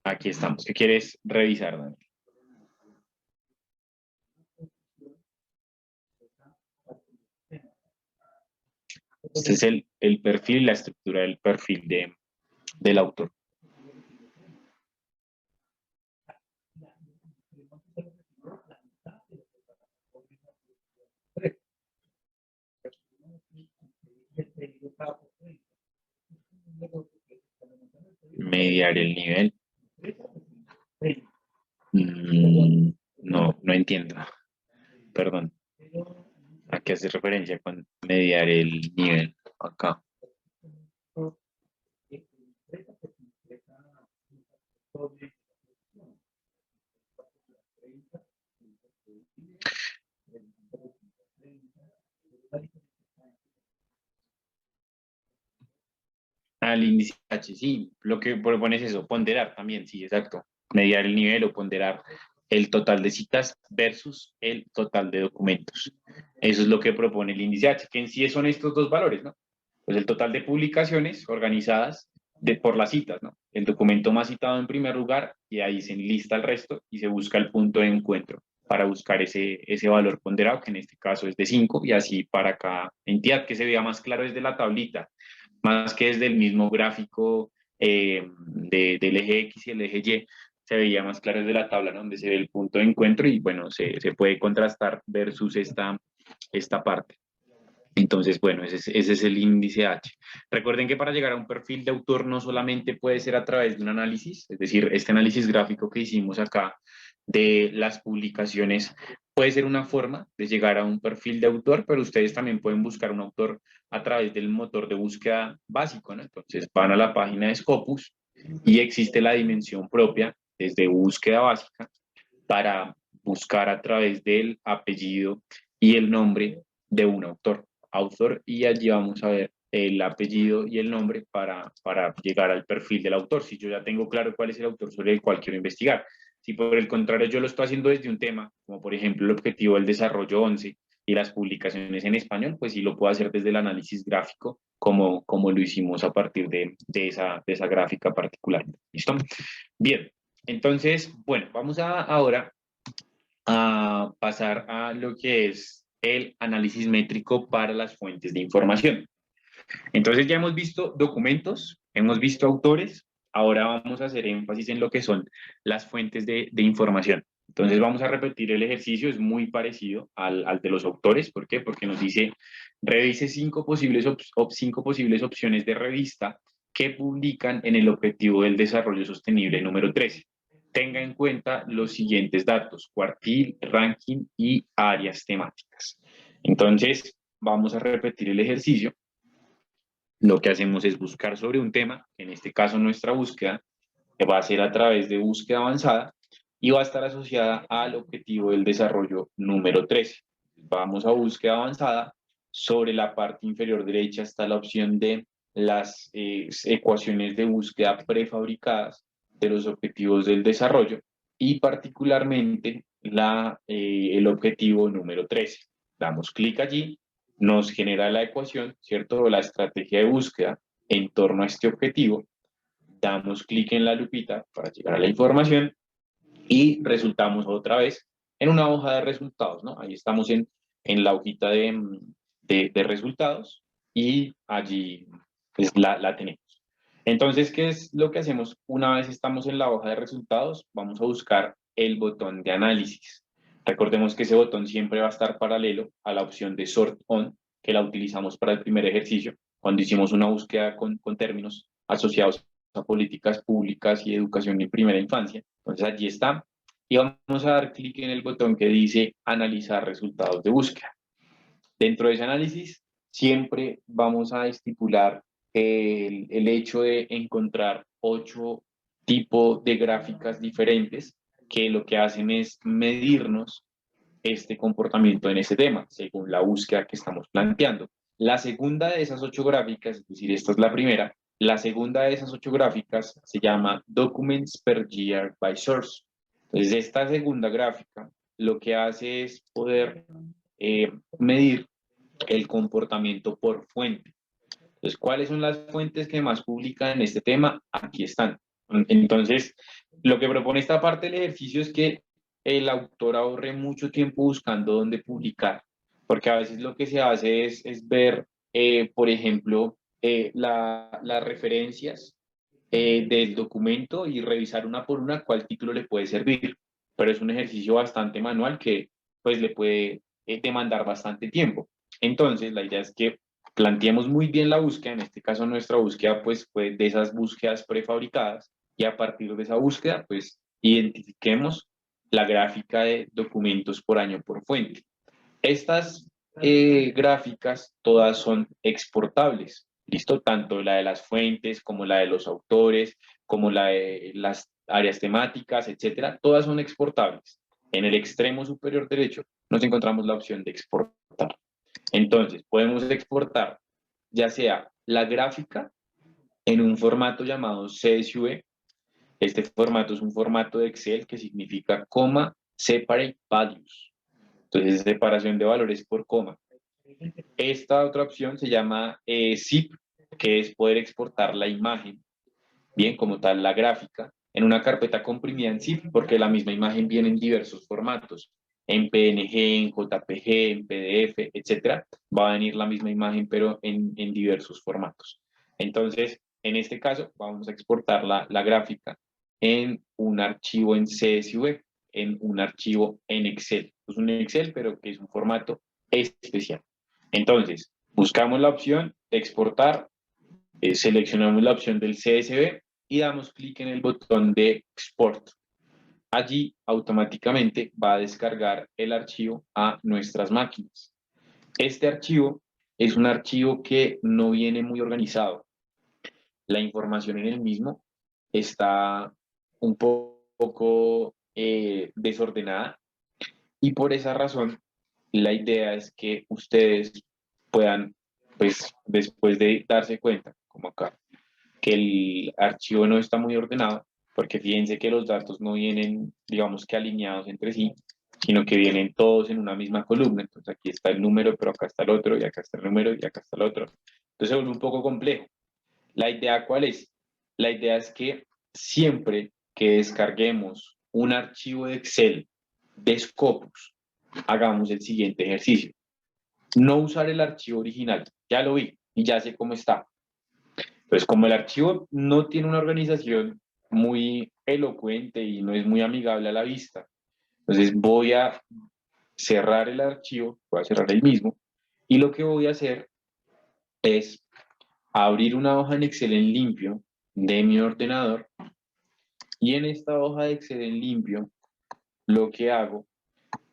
Aquí estamos. ¿Qué quieres revisar, Daniel? Este es el perfil y la estructura del perfil del autor. Mediar el nivel. No, no entiendo. Perdón. ¿A qué hace referencia con mediar el nivel? Acá. Al índice H, sí, lo que propone es eso, ponderar también, sí, exacto. Mediar el nivel o ponderar el total de citas versus el total de documentos. Eso es lo que propone el índice H, que en sí son estos dos valores, ¿no? Pues el total de publicaciones organizadas por las citas, ¿no? El documento más citado en primer lugar y ahí se enlista el resto y se busca el punto de encuentro para buscar ese valor ponderado, que en este caso es de 5, y así para cada entidad, que se vea más claro desde la tablita, más que desde el mismo gráfico del eje X y el eje Y, se veía más claro desde la tabla, ¿no? Donde se ve el punto de encuentro y bueno, se puede contrastar versus esta parte. Entonces, bueno, ese es el índice H. Recuerden que para llegar a un perfil de autor no solamente puede ser a través de un análisis, es decir, este análisis gráfico que hicimos acá de las publicaciones puede ser una forma de llegar a un perfil de autor, pero ustedes también pueden buscar un autor a través del motor de búsqueda básico, ¿no? Entonces van a la página de Scopus y existe la dimensión propia desde búsqueda básica para buscar a través del apellido y el nombre de un autor, y allí vamos a ver el apellido y el nombre para llegar al perfil del autor. Si yo ya tengo claro cuál es el autor sobre el cual quiero investigar. Si por el contrario yo lo estoy haciendo desde un tema, como por ejemplo el objetivo del desarrollo 11 y las publicaciones en español, pues sí lo puedo hacer desde el análisis gráfico, como lo hicimos a partir de esa gráfica particular. ¿Listo? Bien, entonces, bueno, vamos ahora a pasar a lo que es el análisis métrico para las fuentes de información. Entonces ya hemos visto documentos, hemos visto autores, ahora vamos a hacer énfasis en lo que son las fuentes de información. Entonces vamos a repetir el ejercicio, es muy parecido al de los autores. ¿Por qué? Porque nos dice, revise cinco posibles opciones de revista que publican en el Objetivo del Desarrollo Sostenible número 13. Tenga en cuenta los siguientes datos: cuartil, ranking y áreas temáticas. Entonces, vamos a repetir el ejercicio. Lo que hacemos es buscar sobre un tema, en este caso nuestra búsqueda, que va a ser a través de búsqueda avanzada y va a estar asociada al objetivo del desarrollo número 13. Vamos a búsqueda avanzada, sobre la parte inferior derecha está la opción de las ecuaciones de búsqueda prefabricadas de los objetivos del desarrollo y particularmente el objetivo número 13. Damos clic allí, nos genera la ecuación, ¿cierto? La estrategia de búsqueda en torno a este objetivo. Damos clic en la lupita para llegar a la información y resultamos otra vez en una hoja de resultados, ¿no? Ahí estamos en la hojita de resultados y allí pues, la tenemos. Entonces, ¿qué es lo que hacemos? Una vez estamos en la hoja de resultados, vamos a buscar el botón de análisis. Recordemos que ese botón siempre va a estar paralelo a la opción de Sort On, que la utilizamos para el primer ejercicio, cuando hicimos una búsqueda con términos asociados a políticas públicas y educación en primera infancia. Entonces allí está. Y vamos a dar clic en el botón que dice analizar resultados de búsqueda. Dentro de ese análisis siempre vamos a estipular el hecho de encontrar 8 tipos de gráficas diferentes que lo que hacen es medirnos este comportamiento en ese tema, según la búsqueda que estamos planteando. La segunda de esas 8 gráficas, es decir, esta es la primera, la segunda de esas 8 gráficas se llama Documents per Year by Source. Entonces, esta segunda gráfica lo que hace es poder medir el comportamiento por fuente. Entonces, ¿cuáles son las fuentes que más publican en este tema? Aquí están. Entonces, lo que propone esta parte del ejercicio es que el autor ahorre mucho tiempo buscando dónde publicar, porque a veces lo que se hace es ver, por ejemplo, las referencias del documento y revisar una por una cuál título le puede servir, pero es un ejercicio bastante manual que pues le puede demandar bastante tiempo. Entonces, la idea es que planteemos muy bien la búsqueda, en este caso nuestra búsqueda pues fue de esas búsquedas prefabricadas y a partir de esa búsqueda pues identifiquemos la gráfica de documentos por año por fuente. Estas gráficas todas son exportables, ¿listo? Tanto la de las fuentes como la de los autores, como la de las áreas temáticas, etcétera, todas son exportables. En el extremo superior derecho nos encontramos la opción de exportar. Entonces, podemos exportar ya sea la gráfica en un formato llamado CSV. Este formato es un formato de Excel que significa coma separate values. Entonces, separación de valores por coma. Esta otra opción se llama zip, que es poder exportar la imagen, bien, como tal, la gráfica, en una carpeta comprimida en zip, porque la misma imagen viene en diversos formatos, en PNG, en JPG, en PDF, etcétera. Va a venir la misma imagen, pero en diversos formatos. Entonces, en este caso, vamos a exportar la gráfica en un archivo en CSV, en un archivo en Excel. Es un Excel, pero que es un formato especial. Entonces, buscamos la opción de exportar, seleccionamos la opción del CSV y damos clic en el botón de Export. Allí automáticamente va a descargar el archivo a nuestras máquinas. Este archivo es un archivo que no viene muy organizado. La información en el mismo está un poco desordenada y por esa razón la idea es que ustedes puedan, pues después de darse cuenta, como acá, que el archivo no está muy ordenado, porque fíjense que los datos no vienen, digamos que alineados entre sí, sino que vienen todos en una misma columna. Entonces aquí está el número, pero acá está el otro, y acá está el número, y acá está el otro. Entonces se vuelve un poco complejo. ¿La idea cuál es? La idea es que siempre que descarguemos un archivo de Excel de Scopus, hagamos el siguiente ejercicio. No usar el archivo original, ya lo vi y ya sé cómo está. Pues como el archivo no tiene una organización muy elocuente y no es muy amigable a la vista, Entonces voy a cerrar el archivo, voy a cerrar el mismo, y lo que voy a hacer es abrir una hoja en Excel en limpio de mi ordenador, y en esta hoja de Excel en limpio lo que hago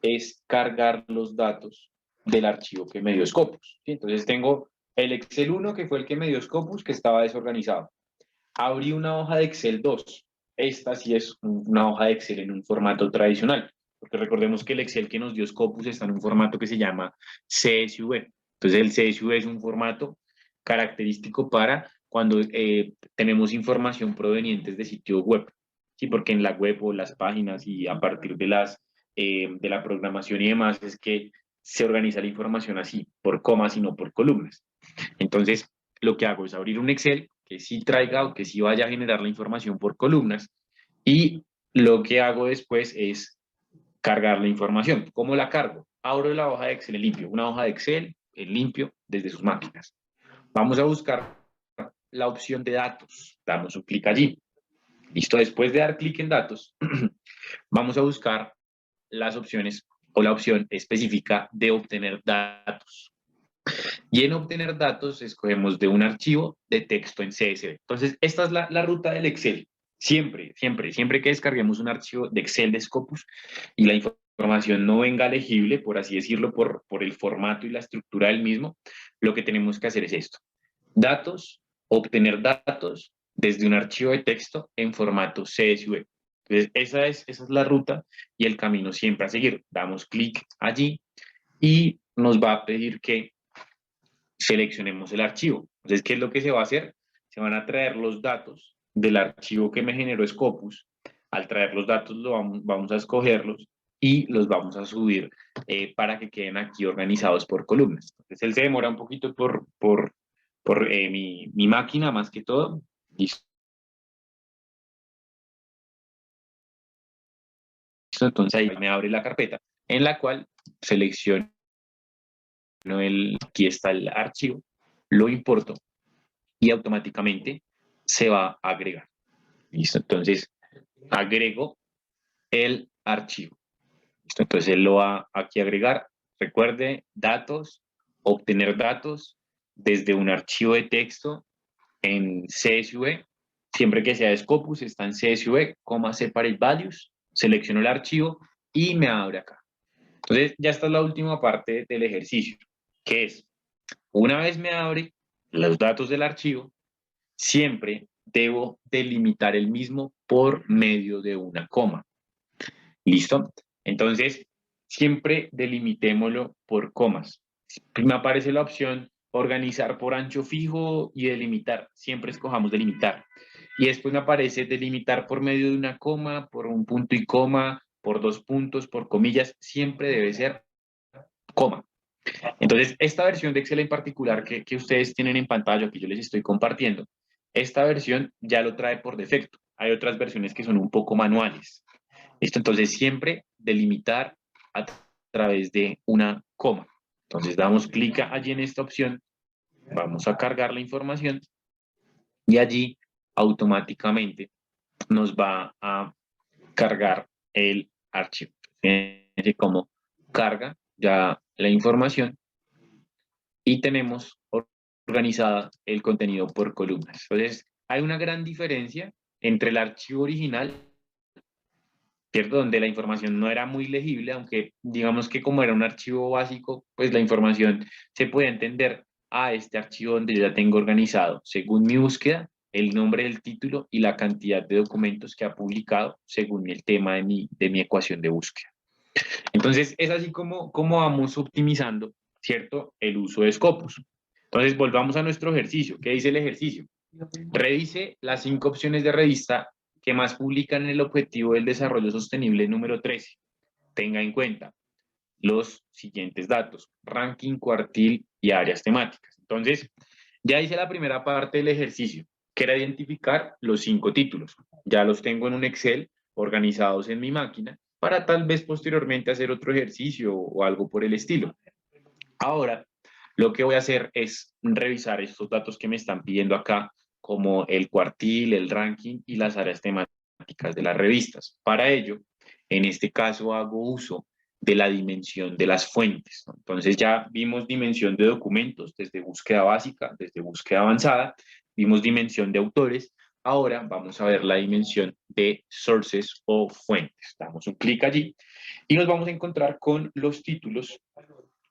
es cargar los datos del archivo que me dio Scopus, ¿sí? Entonces tengo el Excel 1, que fue el que me dio Scopus, que estaba desorganizado. Abrí una hoja de Excel 2. Esta sí es una hoja de Excel en un formato tradicional, porque recordemos que el Excel que nos dio Scopus está en un formato que se llama CSV. Entonces el CSV es un formato característico para cuando tenemos información provenientes de sitios web. Sí, porque en la web o las páginas y a partir de la programación y demás es que se organiza la información así, por comas y no por columnas. Entonces, lo que hago es abrir un Excel que sí traiga o que sí vaya a generar la información por columnas, y lo que hago después es cargar la información. ¿Cómo la cargo? Abro la hoja de Excel en limpio, una hoja de Excel en limpio desde sus máquinas. Vamos a buscar la opción de datos. Damos un clic allí. Listo, después de dar clic en datos, vamos a buscar las opciones o la opción específica de obtener datos. Y en obtener datos escogemos de un archivo de texto en CSV. Entonces, esta es la ruta del Excel. Siempre, siempre, siempre que descarguemos un archivo de Excel de Scopus y la información no venga legible, por así decirlo, por el formato y la estructura del mismo, lo que tenemos que hacer es esto. Datos, obtener datos desde un archivo de texto en formato CSV. Entonces, esa es la ruta y el camino siempre a seguir. Damos clic allí y nos va a pedir que seleccionemos el archivo. Entonces, ¿qué es lo que se va a hacer? Se van a traer los datos del archivo que me generó Scopus. Al traer los datos vamos a escogerlos y los vamos a subir para que queden aquí organizados por columnas. Entonces, él se demora un poquito por mi máquina más que todo. Listo. Entonces ahí me abre la carpeta en la cual selecciono aquí está el archivo, lo importo y automáticamente se va a agregar. ¿Listo? Entonces, agrego el archivo. ¿Listo? Entonces, él lo va aquí a agregar. Recuerde, datos, obtener datos desde un archivo de texto en CSV. Siempre que sea de Scopus, está en CSV, separate values. Selecciono el archivo y me abre acá. Entonces, ya está la última parte del ejercicio, que es, una vez me abre los datos del archivo, siempre debo delimitar el mismo por medio de una coma. ¿Listo? Entonces, siempre delimitémoslo por comas. Me aparece la opción organizar por ancho fijo y delimitar. Siempre escojamos delimitar. Y después me aparece delimitar por medio de una coma, por un punto y coma, por dos puntos, por comillas. Siempre debe ser coma. Entonces, esta versión de Excel en particular que ustedes tienen en pantalla, que yo les estoy compartiendo, esta versión ya lo trae por defecto. Hay otras versiones que son un poco manuales. ¿Listo? Entonces, siempre delimitar a través de una coma. Entonces, damos clic allí en esta opción, vamos a cargar la información y allí automáticamente nos va a cargar el archivo. Fíjense cómo carga ya la información y tenemos organizada el contenido por columnas. Entonces, hay una gran diferencia entre el archivo original, ¿cierto? Donde la información no era muy legible, aunque digamos que como era un archivo básico, pues la información se puede entender a este archivo donde yo ya tengo organizado, según mi búsqueda, el nombre del título y la cantidad de documentos que ha publicado según el tema de mi ecuación de búsqueda. Entonces, es así como vamos optimizando, ¿cierto? El uso de Scopus. Entonces, volvamos a nuestro ejercicio. ¿Qué dice el ejercicio? Revise las 5 opciones de revista que más publican en el objetivo del desarrollo sostenible número 13. Tenga en cuenta los siguientes datos: ranking, cuartil y áreas temáticas. Entonces, ya hice la primera parte del ejercicio, que era identificar los 5 títulos. Ya los tengo en un Excel organizados en mi máquina para tal vez posteriormente hacer otro ejercicio o algo por el estilo. Ahora, lo que voy a hacer es revisar estos datos que me están pidiendo acá, como el cuartil, el ranking y las áreas temáticas de las revistas. Para ello, En este caso hago uso de la dimensión de las fuentes, ¿no? Entonces ya vimos dimensión de documentos desde búsqueda básica, desde búsqueda avanzada, vimos dimensión de autores, ahora vamos a ver la dimensión de sources o fuentes. Damos un clic allí y nos vamos a encontrar con los títulos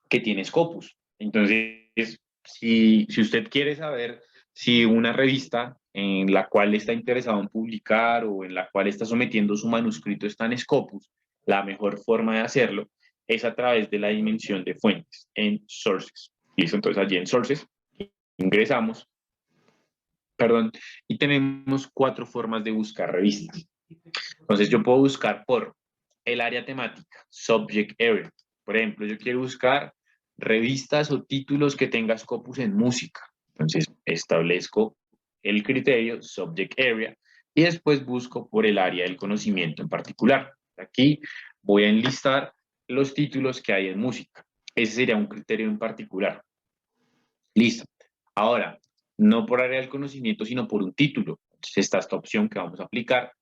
que tiene Scopus. Entonces, si usted quiere saber si una revista en la cual está interesado en publicar o en la cual está sometiendo su manuscrito está en Scopus, la mejor forma de hacerlo es a través de la dimensión de fuentes en Sources. Listo, entonces allí en Sources ingresamos, perdón, y tenemos 4 formas de buscar revistas. Entonces yo puedo buscar por el área temática, subject area. Por ejemplo, yo quiero buscar revistas o títulos que tenga Scopus en música. Entonces establezco el criterio subject area y después busco por el área del conocimiento en particular. Aquí voy a enlistar los títulos que hay en música. Ese sería un criterio en particular. Listo. Ahora, no por área del conocimiento, sino por un título. Entonces está esta opción que vamos a aplicar.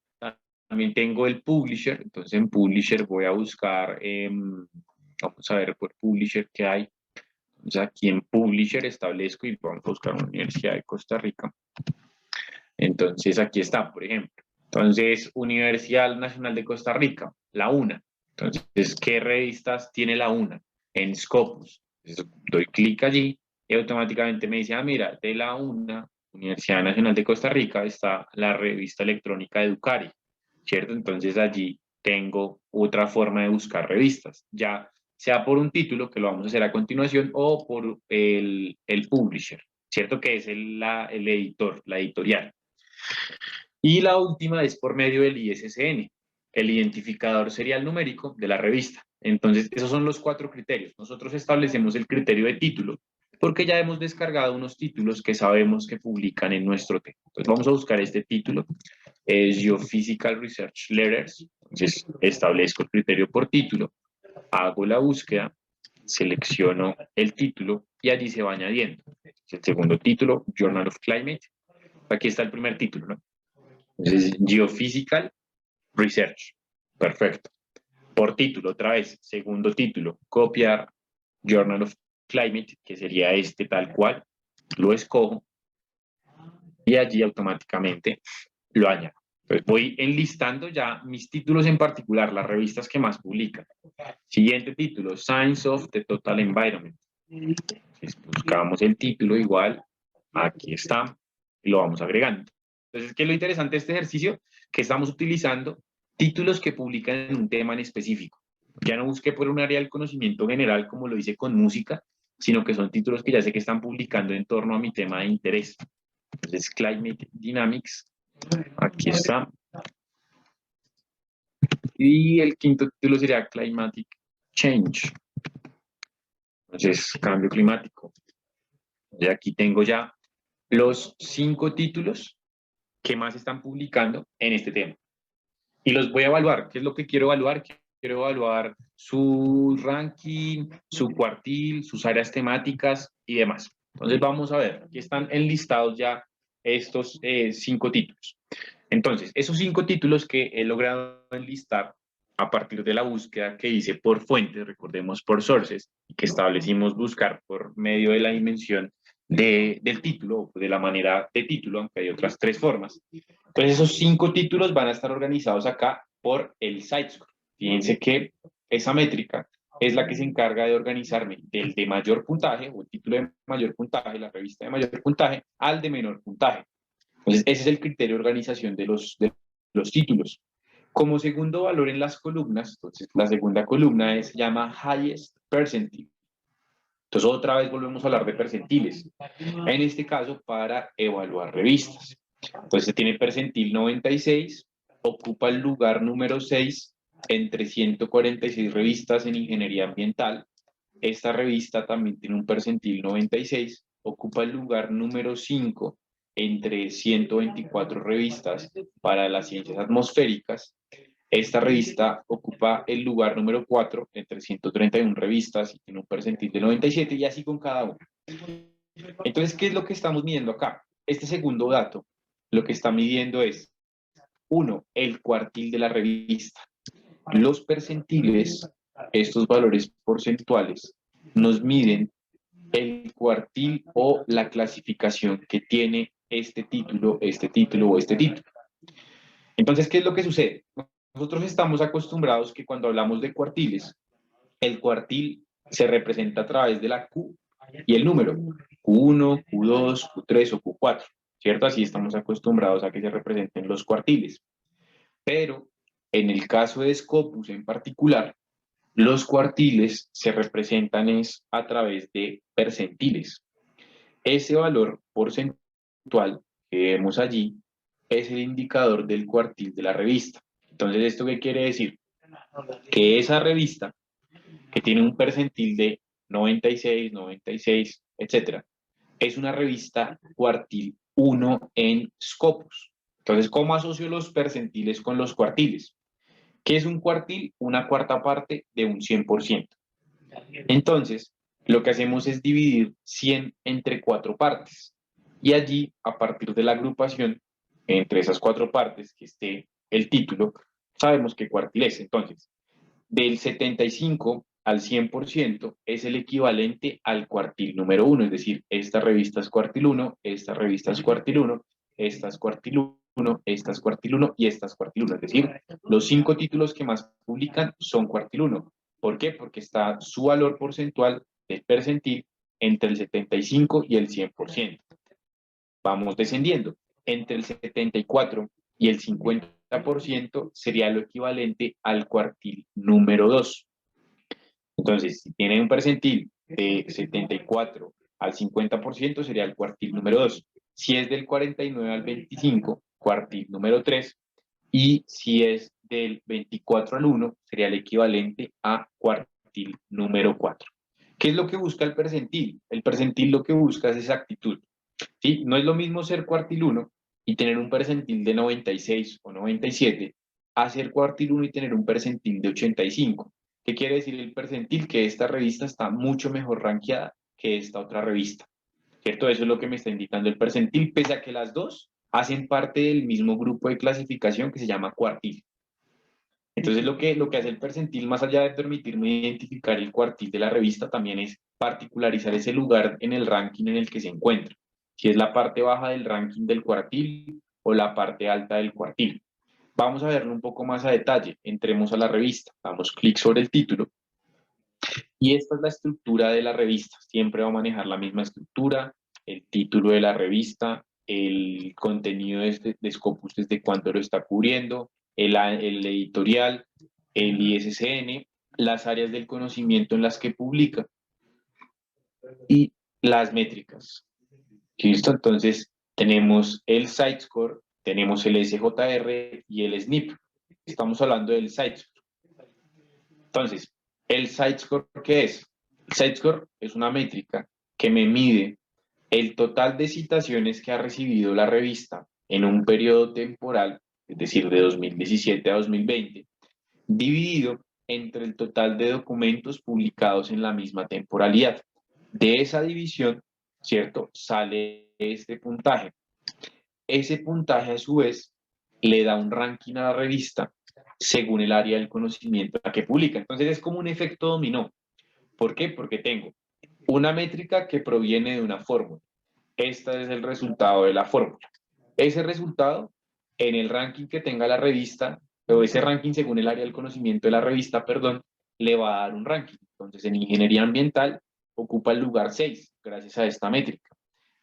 También tengo el publisher, entonces en publisher voy a buscar, vamos a ver por publisher qué hay. Entonces aquí en publisher establezco y vamos a buscar una Universidad de Costa Rica. Entonces aquí está, por ejemplo. Entonces, Universidad Nacional de Costa Rica, la UNA. Entonces, ¿qué revistas tiene la UNA? En Scopus. Entonces, doy clic allí y automáticamente me dice, ah, mira, de la UNA, Universidad Nacional de Costa Rica, está la revista electrónica Educari. ¿Cierto? Entonces allí tengo otra forma de buscar revistas, ya sea por un título, que lo vamos a hacer a continuación, o por el publisher, ¿cierto? Que es el editor, la editorial. Y la última es por medio del ISSN, el identificador serial numérico de la revista. Entonces, esos son los 4 criterios. Nosotros establecemos el criterio de título, porque ya hemos descargado unos títulos que sabemos que publican en nuestro tema. Entonces, vamos a buscar este título, es Geophysical Research Letters. Entonces, establezco el criterio por título, hago la búsqueda, selecciono el título y allí se va añadiendo. El segundo título, Journal of Climate. Aquí está el primer título, ¿no? Entonces, Geophysical Research. Perfecto. Por título, otra vez, segundo título, copiar Journal of Climate, que sería este tal cual, lo escojo y allí automáticamente lo añado. Entonces voy enlistando ya mis títulos en particular, las revistas que más publican. Siguiente título, Science of the Total Environment. Entonces buscamos el título igual, aquí está, y lo vamos agregando. Entonces, ¿qué es lo interesante de este ejercicio? Que estamos utilizando títulos que publican en un tema en específico. Ya no busqué por un área del conocimiento general, como lo hice con música, sino que son títulos que ya sé que están publicando en torno a mi tema de interés. Entonces, Climate Dynamics, aquí está. Y el quinto título sería Climatic Change. Entonces, cambio climático. Y aquí tengo ya los 5 títulos que más están publicando en este tema. Y los voy a evaluar. ¿Qué es lo que quiero evaluar? Quiero evaluar su ranking, su cuartil, sus áreas temáticas y demás. Entonces vamos a ver, aquí están enlistados ya estos 5 títulos. Entonces, esos 5 títulos que he logrado enlistar a partir de la búsqueda que hice por fuentes, recordemos por sources, y que establecimos buscar por medio de la dimensión del título, de la manera de título, aunque hay otras 3 formas. Entonces, esos 5 títulos van a estar organizados acá por el site-score. Fíjense que esa métrica es la que se encarga de organizarme del de mayor puntaje, o el título de mayor puntaje, la revista de mayor puntaje, al de menor puntaje. Entonces, ese es el criterio de organización de los títulos. Como segundo valor en las columnas, entonces la segunda columna se llama Highest Percentile. Entonces, otra vez volvemos a hablar de percentiles. En este caso, para evaluar revistas. Entonces, tiene percentil 96, ocupa el lugar número 6 entre 146 revistas en ingeniería ambiental. Esta revista también tiene un percentil 96, ocupa el lugar número 5 entre 124 revistas para las ciencias atmosféricas. Esta revista ocupa el lugar número 4 entre 131 revistas y tiene un percentil de 97 y así con cada una. Entonces, ¿qué es lo que estamos midiendo acá? Este segundo dato, lo que está midiendo es, 1, el cuartil de la revista. Los percentiles, estos valores porcentuales, nos miden el cuartil o la clasificación que tiene este título o este título. Entonces, ¿qué es lo que sucede? Nosotros estamos acostumbrados que cuando hablamos de cuartiles, el cuartil se representa a través de la Q y el número, Q1, Q2, Q3 o Q4, ¿cierto? Así estamos acostumbrados a que se representen los cuartiles. Pero en el caso de Scopus en particular, los cuartiles se representan es a través de percentiles. Ese valor porcentual que vemos allí es el indicador del cuartil de la revista. Entonces, ¿esto qué quiere decir? Que esa revista, que tiene un percentil de 96, 96, etcétera, es una revista cuartil 1 en Scopus. Entonces, ¿cómo asocio los percentiles con los cuartiles? ¿Qué es un cuartil? Una cuarta parte de un 100%. Entonces, lo que hacemos es dividir 100 entre 4 partes. Y allí, a partir de la agrupación, entre esas 4 partes, que esté el título, sabemos qué cuartil es. Entonces, del 75 al 100% es el equivalente al cuartil número 1, es decir, esta revista es cuartil 1, esta revista es cuartil 1, esta es cuartil 1, esta es cuartil 1 y esta es cuartil 1, es decir, los 5 títulos que más publican son cuartil 1. ¿Por qué? Porque está su valor porcentual del percentil entre el 75 y el 100%. Vamos descendiendo. Entre el 74 y el 50% sería lo equivalente al cuartil número 2. Entonces, si tiene un percentil de 74 al 50% sería el cuartil número 2. Si es del 49 al 25, cuartil número 3. Y si es del 24 al 1, sería el equivalente a cuartil número 4. ¿Qué es lo que busca el percentil? El percentil lo que busca es exactitud. ¿Sí? No es lo mismo ser cuartil 1 y tener un percentil de 96 o 97 a ser cuartil 1 y tener un percentil de 85. ¿Qué quiere decir el percentil? Que esta revista está mucho mejor rankeada que esta otra revista. ¿Cierto? Eso es lo que me está indicando el percentil, pese a que las dos hacen parte del mismo grupo de clasificación que se llama cuartil. Entonces, lo que hace el percentil, más allá de permitirme identificar el cuartil de la revista, también es particularizar ese lugar en el ranking en el que se encuentra. Si es la parte baja del ranking del cuartil o la parte alta del cuartil. Vamos a verlo un poco más a detalle. Entremos a la revista, damos clic sobre el título. Y esta es la estructura de la revista. Siempre va a manejar la misma estructura, el título de la revista, el contenido de Scopus, desde cuánto lo está cubriendo, el editorial, el ISSN, las áreas del conocimiento en las que publica y las métricas. ¿Listo? Entonces, tenemos el SiteScore, tenemos el SJR y el SNP. Estamos hablando del SiteScore. Entonces, ¿el SiteScore qué es? El SiteScore es una métrica que me mide el total de citaciones que ha recibido la revista en un periodo temporal, es decir, de 2017 a 2020, dividido entre el total de documentos publicados en la misma temporalidad. De esa división, ¿cierto? Sale este puntaje. Ese puntaje, a su vez, le da un ranking a la revista según el área del conocimiento a la que publica. Entonces es como un efecto dominó. ¿Por qué? Porque tengo una métrica que proviene de una fórmula. Este es el resultado de la fórmula. Ese resultado, en el ranking que tenga la revista, o ese ranking según el área del conocimiento de la revista, perdón, le va a dar un ranking. Entonces, en ingeniería ambiental ocupa el lugar 6, gracias a esta métrica,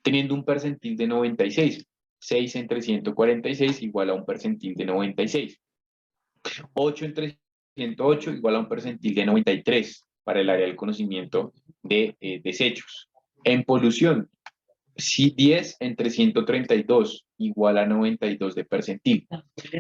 teniendo un percentil de 96. 6 entre 146 igual a un percentil de 96. 8 entre 108 igual a un percentil de 93 para el área del conocimiento de desechos. En polución, si 10 entre 132 igual a 92 de percentil.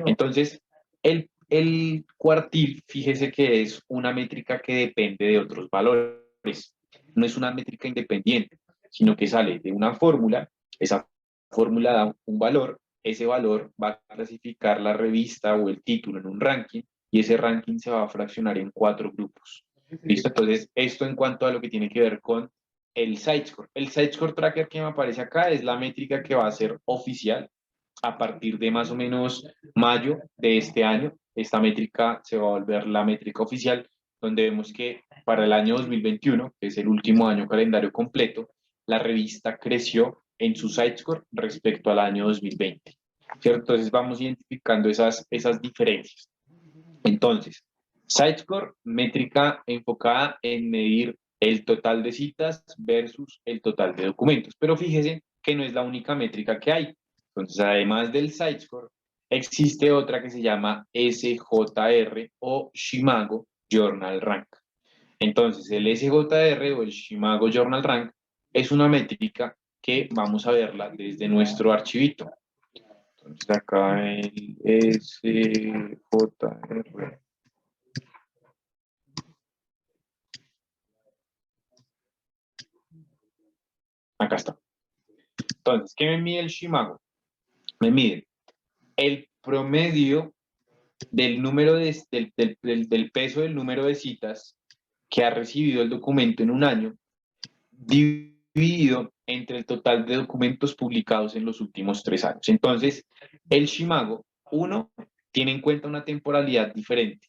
Entonces, el cuartil, fíjese que es una métrica que depende de otros valores. No es una métrica independiente, sino que sale de una fórmula. Esa fórmula da un valor. Ese valor va a clasificar la revista o el título en un ranking y ese ranking se va a fraccionar en 4 grupos. ¿Listo? Entonces, esto en cuanto a lo que tiene que ver con el SiteScore. El SiteScore Tracker que me aparece acá es la métrica que va a ser oficial a partir de más o menos mayo de este año, esta métrica se va a volver la métrica oficial, donde vemos que para el año 2021, que es el último año calendario completo, la revista creció en su site-score respecto al año 2020, ¿cierto? Entonces vamos identificando esas diferencias. Entonces, site-score, métrica enfocada en medir el total de citas versus el total de documentos. Pero fíjese que no es la única métrica que hay. Entonces, además del site-score, existe otra que se llama SJR o Shimago Journal Rank. Entonces, el SJR o el Shimago Journal Rank es una métrica que vamos a verla desde nuestro archivito. Entonces, acá el SJR. Acá está. Entonces, ¿qué me mide el Shimago? Me mide el promedio del número del peso del número de citas que ha recibido el documento en un año, dividido entre el total de documentos publicados en los últimos 3 años. Entonces, el Shimago, uno, tiene en cuenta una temporalidad diferente.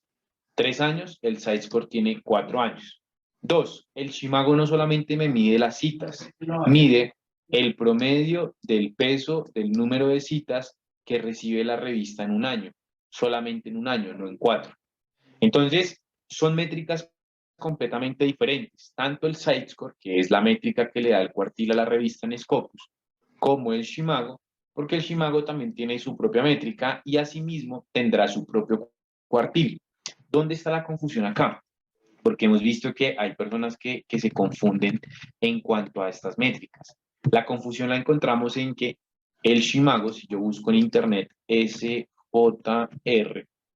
3 años, el site-score tiene 4 años. 2, el Shimago no solamente me mide las citas, mide el promedio del peso del número de citas que recibe la revista en un año, solamente en un año, no en 4. Entonces, son métricas completamente diferentes, tanto el site-score, que es la métrica que le da el cuartil a la revista en Scopus, como el Shimago, porque el Shimago también tiene su propia métrica y asimismo tendrá su propio cuartil. ¿Dónde está la confusión acá? Porque hemos visto que hay personas que se confunden en cuanto a estas métricas. La confusión la encontramos en que el Shimago, si yo busco en internet SJR,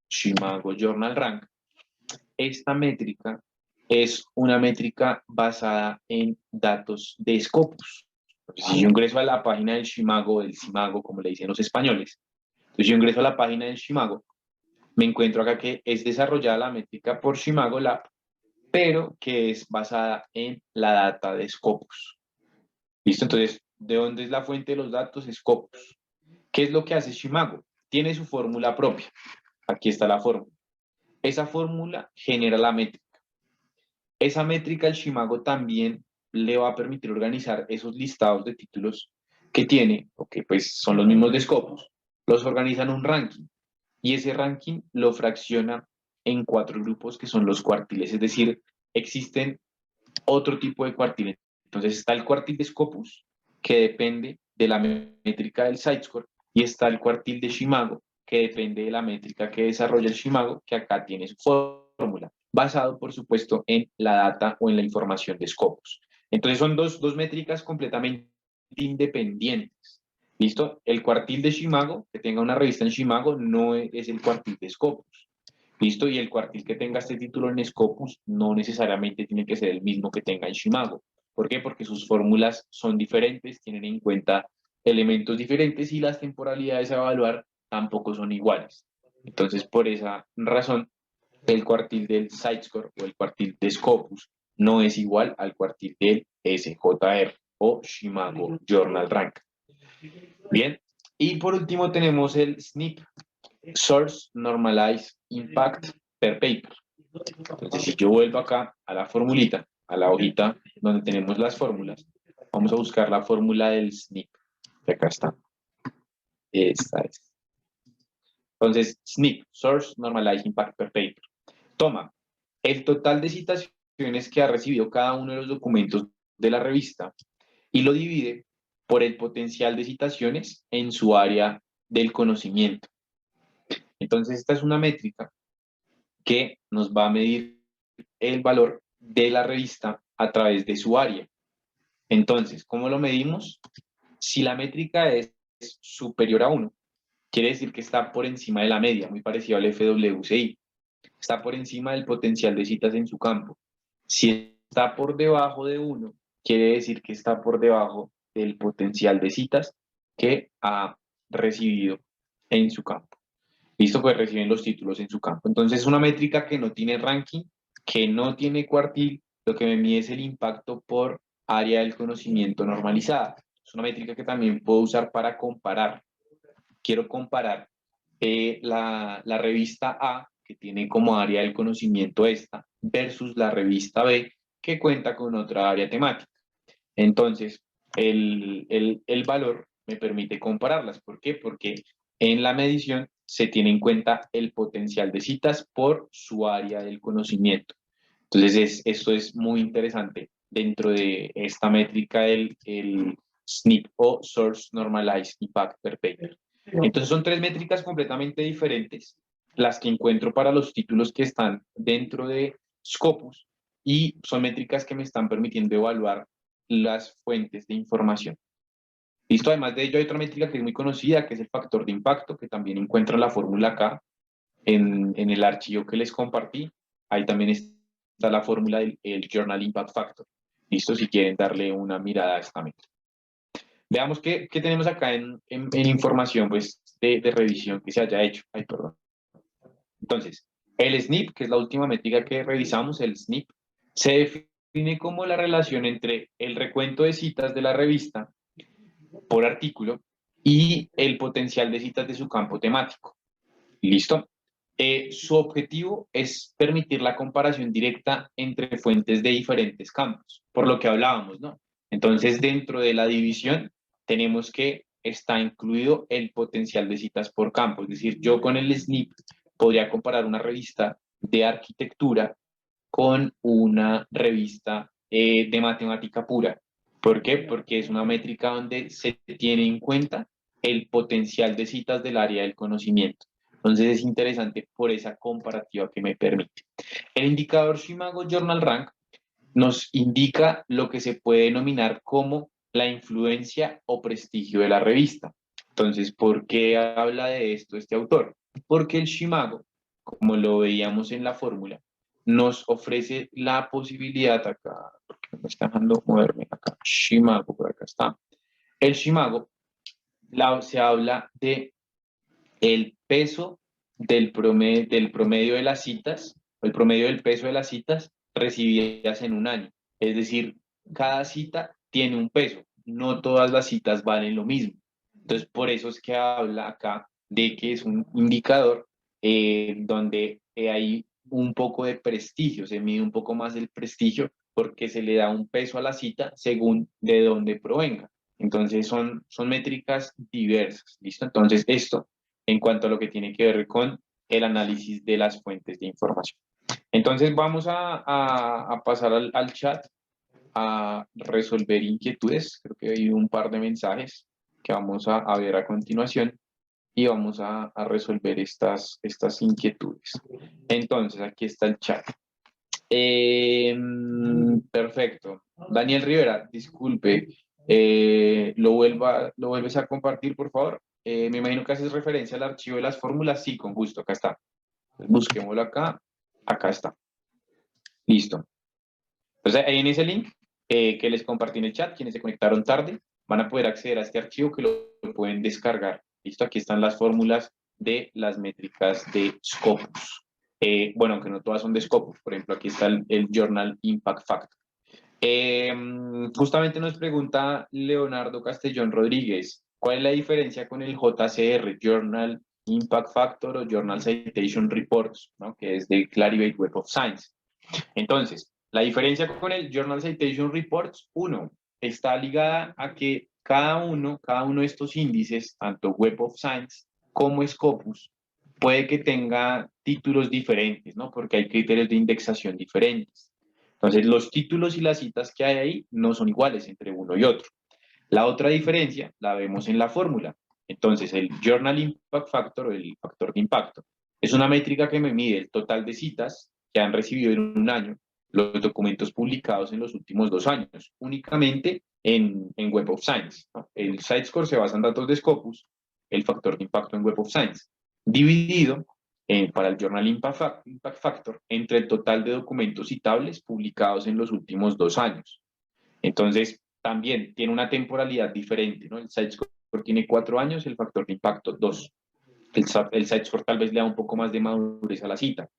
Shimago Journal Rank, esta métrica es una métrica basada en datos de Scopus. Entonces, si yo ingreso a la página del Shimago, del Simago, como le dicen los españoles, entonces yo ingreso a la página del Shimago, me encuentro acá que es desarrollada la métrica por Shimago Lab, pero que es basada en la data de Scopus. ¿Listo? Entonces, ¿de dónde es la fuente de los datos? Scopus. ¿Qué es lo que hace Shimago? Tiene su fórmula propia. Aquí está la fórmula. Esa fórmula genera la métrica. Esa métrica el Shimago también le va a permitir organizar esos listados de títulos que tiene, o que pues son los mismos de Scopus, los organiza en un ranking. Y ese ranking lo fracciona en 4 grupos que son los cuartiles, es decir, existen otro tipo de cuartiles. Entonces está el cuartil de Scopus, que depende de la métrica del site-score, y está el cuartil de Shimago, que depende de la métrica que desarrolla el Shimago, que acá tiene su fórmula, basado, por supuesto, en la data o en la información de Scopus. Entonces son dos métricas completamente independientes. ¿Listo? El cuartil de Shimago, que tenga una revista en Shimago, no es el cuartil de Scopus. ¿Listo? Y el cuartil que tenga este título en Scopus no necesariamente tiene que ser el mismo que tenga en Shimago. ¿Por qué? Porque sus fórmulas son diferentes, tienen en cuenta elementos diferentes y las temporalidades a evaluar tampoco son iguales. Entonces, por esa razón, el cuartil del site-score o el cuartil de Scopus no es igual al cuartil del SJR o Shimago Journal Rank. Bien, y por último tenemos el SNP, Source Normalized Impact per Paper. Entonces, si yo vuelvo acá a la formulita, a la hojita donde tenemos las fórmulas, vamos a buscar la fórmula del SNP. Acá está. Esta es. Entonces, SNP, Source Normalized Impact per Paper. Toma el total de citaciones que ha recibido cada uno de los documentos de la revista y lo divide por el potencial de citaciones en su área del conocimiento. Entonces, esta es una métrica que nos va a medir el valor de la revista a través de su área. Entonces, ¿cómo lo medimos? Si la métrica es superior a 1, quiere decir que está por encima de la media, muy parecido al FWCI. Está por encima del potencial de citas en su campo. Si está por debajo de 1, quiere decir que está por debajo del potencial de citas que ha recibido en su campo. Listo, pues reciben los títulos en su campo. Entonces es una métrica que no tiene ranking, que no tiene cuartil, lo que me mide es el impacto por área del conocimiento normalizada. Es una métrica que también puedo usar para comparar. quiero comparar la revista A, que tiene como área del conocimiento esta, versus la revista B, que cuenta con otra área temática. Entonces, el valor me permite compararlas. ¿Por qué? Porque en la medición se tiene en cuenta el potencial de citas por su área del conocimiento. Entonces, esto es muy interesante dentro de esta métrica el SNP o Source Normalized Impact Per Paper. Entonces, son tres métricas completamente diferentes las que encuentro para los títulos que están dentro de Scopus y son métricas que me están permitiendo evaluar las fuentes de información. Listo, además de ello hay otra métrica que es muy conocida, que es el factor de impacto, que también encuentro la fórmula acá en el archivo que les compartí. Ahí también está la fórmula del Journal Impact Factor. Listo, si quieren darle una mirada a esta métrica. Veamos qué tenemos acá en información pues, de revisión que se haya hecho. Ay, perdón. Entonces, el SNP, que es la última métrica que revisamos, el SNP, se define como la relación entre el recuento de citas de la revista por artículo y el potencial de citas de su campo temático. ¿Listo? Su objetivo es permitir la comparación directa entre fuentes de diferentes campos, por lo que hablábamos, ¿no? Entonces, dentro de la división, tenemos que está incluido el potencial de citas por campo, es decir, yo con el SNP podría comparar una revista de arquitectura con una revista de matemática pura. ¿Por qué? Porque es una métrica donde se tiene en cuenta el potencial de citas del área del conocimiento. Entonces es interesante por esa comparativa que me permite. El indicador Shimago Journal Rank nos indica lo que se puede denominar como la influencia o prestigio de la revista. Entonces, ¿por qué habla de esto este autor? Porque el Shimago, como lo veíamos en la fórmula, nos ofrece la posibilidad acá, porque me está dejando moverme acá, Shimago, por acá está. El Shimago se habla de el peso del promedio de las citas, o el promedio del peso de las citas recibidas en un año. Es decir, cada cita tiene un peso, no todas las citas valen lo mismo. Entonces, por eso es que habla acá de que es un indicador donde hay un poco de prestigio, se mide un poco más el prestigio porque se le da un peso a la cita según de dónde provenga. Entonces, son métricas diversas, ¿listo? Entonces, esto en cuanto a lo que tiene que ver con el análisis de las fuentes de información. Entonces vamos a pasar al chat a resolver inquietudes. Creo que hay un par de mensajes que vamos a ver a continuación y vamos a resolver estas inquietudes. Entonces, aquí está el chat. Perfecto. Daniel Rivera, disculpe, ¿lo vuelves a compartir, por favor? Me imagino que haces referencia al archivo de las fórmulas. Sí, con gusto, acá está. Busquémoslo acá. Acá está. Listo. Entonces, ahí en ese link que les compartí en el chat, quienes se conectaron tarde, van a poder acceder a este archivo que lo pueden descargar. Listo, aquí están las fórmulas de las métricas de Scopus. Bueno, aunque no todas son de Scopus, por ejemplo, aquí está el Journal Impact Factor. Justamente nos pregunta Leonardo Castellón Rodríguez, ¿cuál es la diferencia con el JCR, Journal Impact Factor o Journal Citation Reports, ¿no? Que es de Clarivate Web of Science? Entonces, la diferencia con el Journal Citation Reports, uno, está ligada a que cada uno de estos índices, tanto Web of Science como Scopus, puede que tenga títulos diferentes, ¿no? Porque hay criterios de indexación diferentes. Entonces, los títulos y las citas que hay ahí no son iguales entre uno y otro. La otra diferencia la vemos en la fórmula. Entonces, el Journal Impact Factor o el factor de impacto es una métrica que me mide el total de citas que han recibido en un año los documentos publicados en los últimos 2 años, únicamente en Web of Science, ¿no? El SiteScore se basa en datos de Scopus, el factor de impacto en Web of Science, dividido para el Journal Impact Factor entre el total de documentos citables publicados en los últimos 2 años. Entonces, también tiene una temporalidad diferente, ¿no? El SiteScore tiene 4 años, el factor de impacto 2. El SiteScore tal vez le da un poco más de madurez a la cita.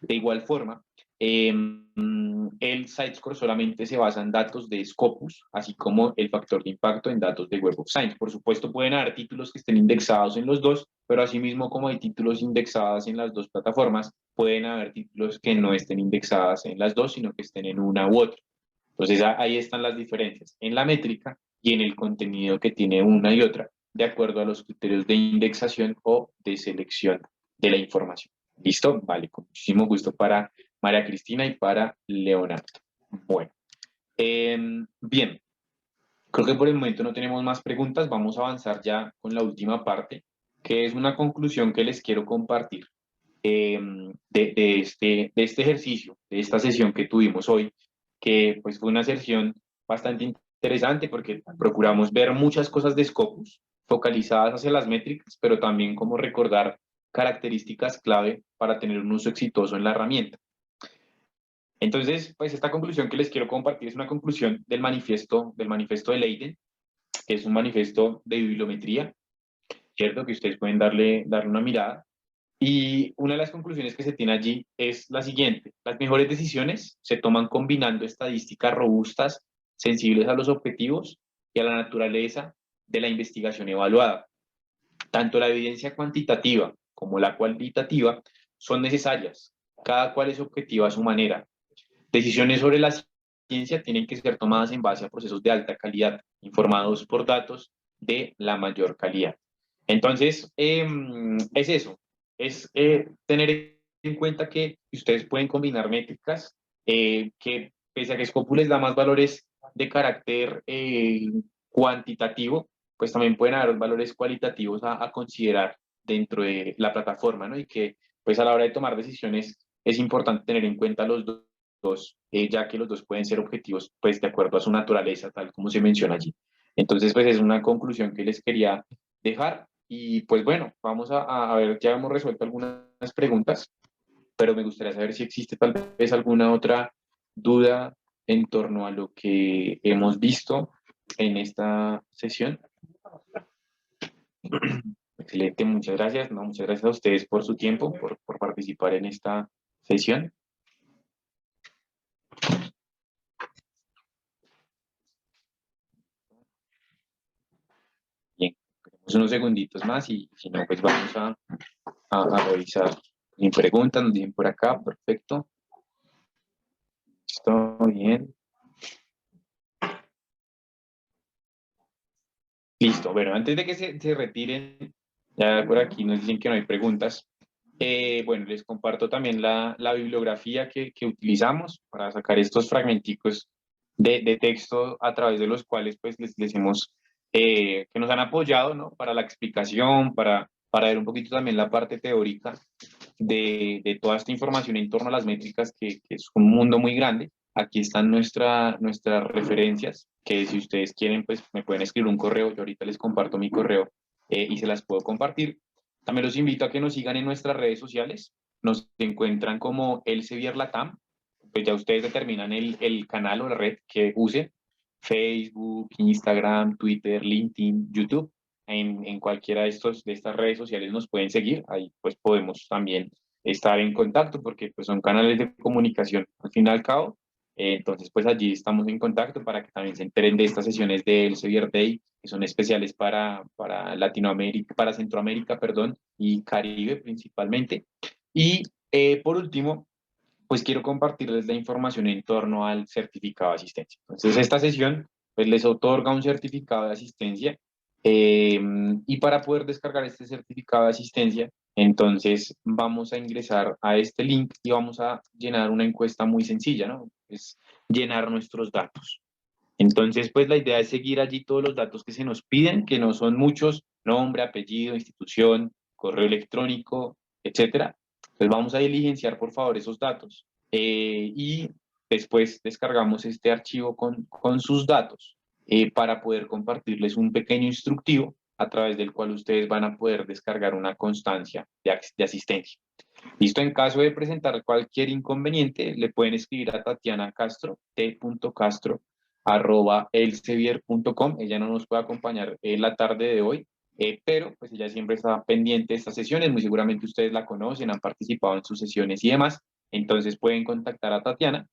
De igual forma, El Sitescore solamente se basa en datos de Scopus, así como el factor de impacto en datos de Web of Science. Por supuesto, pueden haber títulos que estén indexados en los dos, pero asimismo como hay títulos indexados en las dos plataformas, pueden haber títulos que no estén indexadas en las dos, sino que estén en una u otra. Entonces ahí están las diferencias en la métrica y en el contenido que tiene una y otra, de acuerdo a los criterios de indexación o de selección de la información. ¿Listo? Vale, con muchísimo gusto para María Cristina y para Leonardo. Bueno, bien, creo que por el momento no tenemos más preguntas. Vamos a avanzar ya con la última parte, que es una conclusión que les quiero compartir de este ejercicio, de esta sesión que tuvimos hoy, que pues fue una sesión bastante interesante porque procuramos ver muchas cosas de Scopus focalizadas hacia las métricas, pero también como recordar características clave para tener un uso exitoso en la herramienta. Entonces, pues esta conclusión que les quiero compartir es una conclusión del manifiesto de Leiden, que es un manifiesto de bibliometría, ¿cierto? Que ustedes pueden darle una mirada. Y una de las conclusiones que se tiene allí es la siguiente: las mejores decisiones se toman combinando estadísticas robustas, sensibles a los objetivos y a la naturaleza de la investigación evaluada. Tanto la evidencia cuantitativa como la cualitativa son necesarias, cada cual es objetiva a su manera. Decisiones sobre la ciencia tienen que ser tomadas en base a procesos de alta calidad, informados por datos de la mayor calidad. Entonces, es eso, es tener en cuenta que ustedes pueden combinar métricas, que pese a que Scopus les da más valores de carácter cuantitativo, pues también pueden haber valores cualitativos a considerar dentro de la plataforma, ¿no? Y que pues a la hora de tomar decisiones es importante tener en cuenta los dos, ya que los dos pueden ser objetivos, pues de acuerdo a su naturaleza, tal como se menciona allí. Entonces, pues es una conclusión que les quería dejar. Y pues bueno, vamos a ver, ya hemos resuelto algunas preguntas, pero me gustaría saber si existe tal vez alguna otra duda en torno a lo que hemos visto en esta sesión. Excelente, muchas gracias. No, muchas gracias a ustedes por su tiempo, por participar en esta sesión. Bien, tenemos unos segunditos más y si no, pues vamos a revisar. Sin preguntas, nos dicen por acá, perfecto. Listo, bien. Listo, bueno, antes de que se retiren, ya por aquí nos dicen que no hay preguntas. Bueno, les comparto también la bibliografía que utilizamos para sacar estos fragmenticos de texto a través de los cuales pues les hemos, que nos han apoyado, ¿no? Para la explicación, para ver un poquito también la parte teórica de toda esta información en torno a las métricas, que es un mundo muy grande. Aquí están nuestras referencias, que si ustedes quieren, pues me pueden escribir un correo. Yo ahorita les comparto mi correo y se las puedo compartir. También los invito a que nos sigan en nuestras redes sociales. Nos encuentran como Elsevier Latam. Pues ya ustedes determinan el canal o la red que usen. Facebook, Instagram, Twitter, LinkedIn, YouTube. En cualquiera de estas redes sociales nos pueden seguir. Ahí pues podemos también estar en contacto porque pues son canales de comunicación al fin y al cabo. Entonces pues allí estamos en contacto para que también se enteren de estas sesiones de Elsevier Day, que son especiales para Latinoamérica, para Centroamérica, perdón, y Caribe principalmente. Y por último, pues quiero compartirles la información en torno al certificado de asistencia. Entonces, esta sesión pues les otorga un certificado de asistencia y para poder descargar este certificado de asistencia, entonces vamos a ingresar a este link y vamos a llenar una encuesta muy sencilla, ¿no? Es llenar nuestros datos. Entonces, pues la idea es seguir allí todos los datos que se nos piden, que no son muchos: nombre, apellido, institución, correo electrónico, etcétera. Entonces vamos a diligenciar, por favor, esos datos. Y después descargamos este archivo con sus datos para poder compartirles un pequeño instructivo a través del cual ustedes van a poder descargar una constancia de asistencia. Listo, en caso de presentar cualquier inconveniente, le pueden escribir a Tatiana Castro, t.castro@elsevier.com. Ella no nos puede acompañar en la tarde de hoy, pero pues ella siempre está pendiente de estas sesiones. Muy seguramente ustedes la conocen, han participado en sus sesiones y demás. Entonces pueden contactar a Tatiana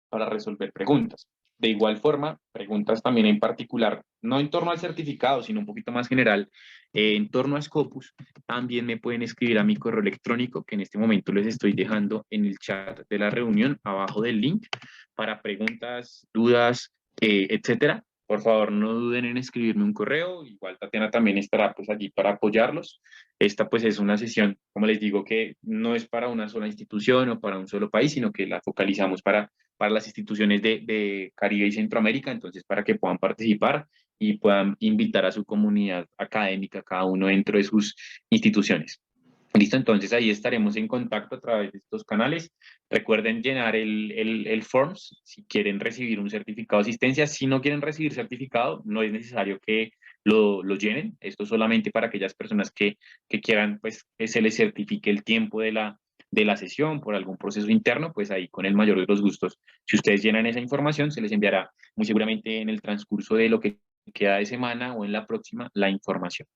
para resolver preguntas. De igual forma, preguntas también en particular, no en torno al certificado, sino un poquito más general, en torno a Scopus, también me pueden escribir a mi correo electrónico, que en este momento les estoy dejando en el chat de la reunión, abajo del link, para preguntas, dudas, etcétera. Por favor, no duden en escribirme un correo. Igual Tatiana también estará pues allí para apoyarlos. Esta pues es una sesión, como les digo, que no es para una sola institución o para un solo país, sino que la focalizamos para las instituciones de Caribe y Centroamérica, entonces para que puedan participar y puedan invitar a su comunidad académica, cada uno dentro de sus instituciones. Listo, entonces ahí estaremos en contacto a través de estos canales. Recuerden llenar el forms si quieren recibir un certificado de asistencia. Si no quieren recibir certificado, no es necesario que lo llenen. Esto es solamente para aquellas personas que quieran pues, que se les certifique el tiempo de la sesión por algún proceso interno, pues ahí con el mayor de los gustos. Si ustedes llenan esa información, se les enviará muy seguramente en el transcurso de lo que queda de semana o en la próxima la información.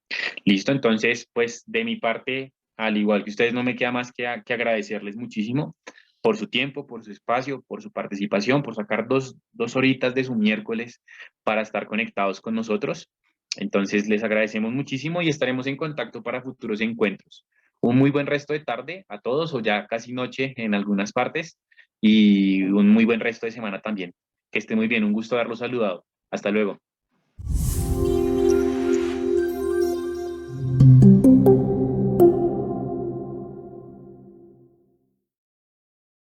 Listo, entonces, pues de mi parte, al igual que ustedes, no me queda más que agradecerles muchísimo por su tiempo, por su espacio, por su participación, por sacar dos horitas de su miércoles para estar conectados con nosotros. Entonces, les agradecemos muchísimo y estaremos en contacto para futuros encuentros. Un muy buen resto de tarde a todos, o ya casi noche en algunas partes, y un muy buen resto de semana también. Que esté muy bien, un gusto haberlos saludado. Hasta luego.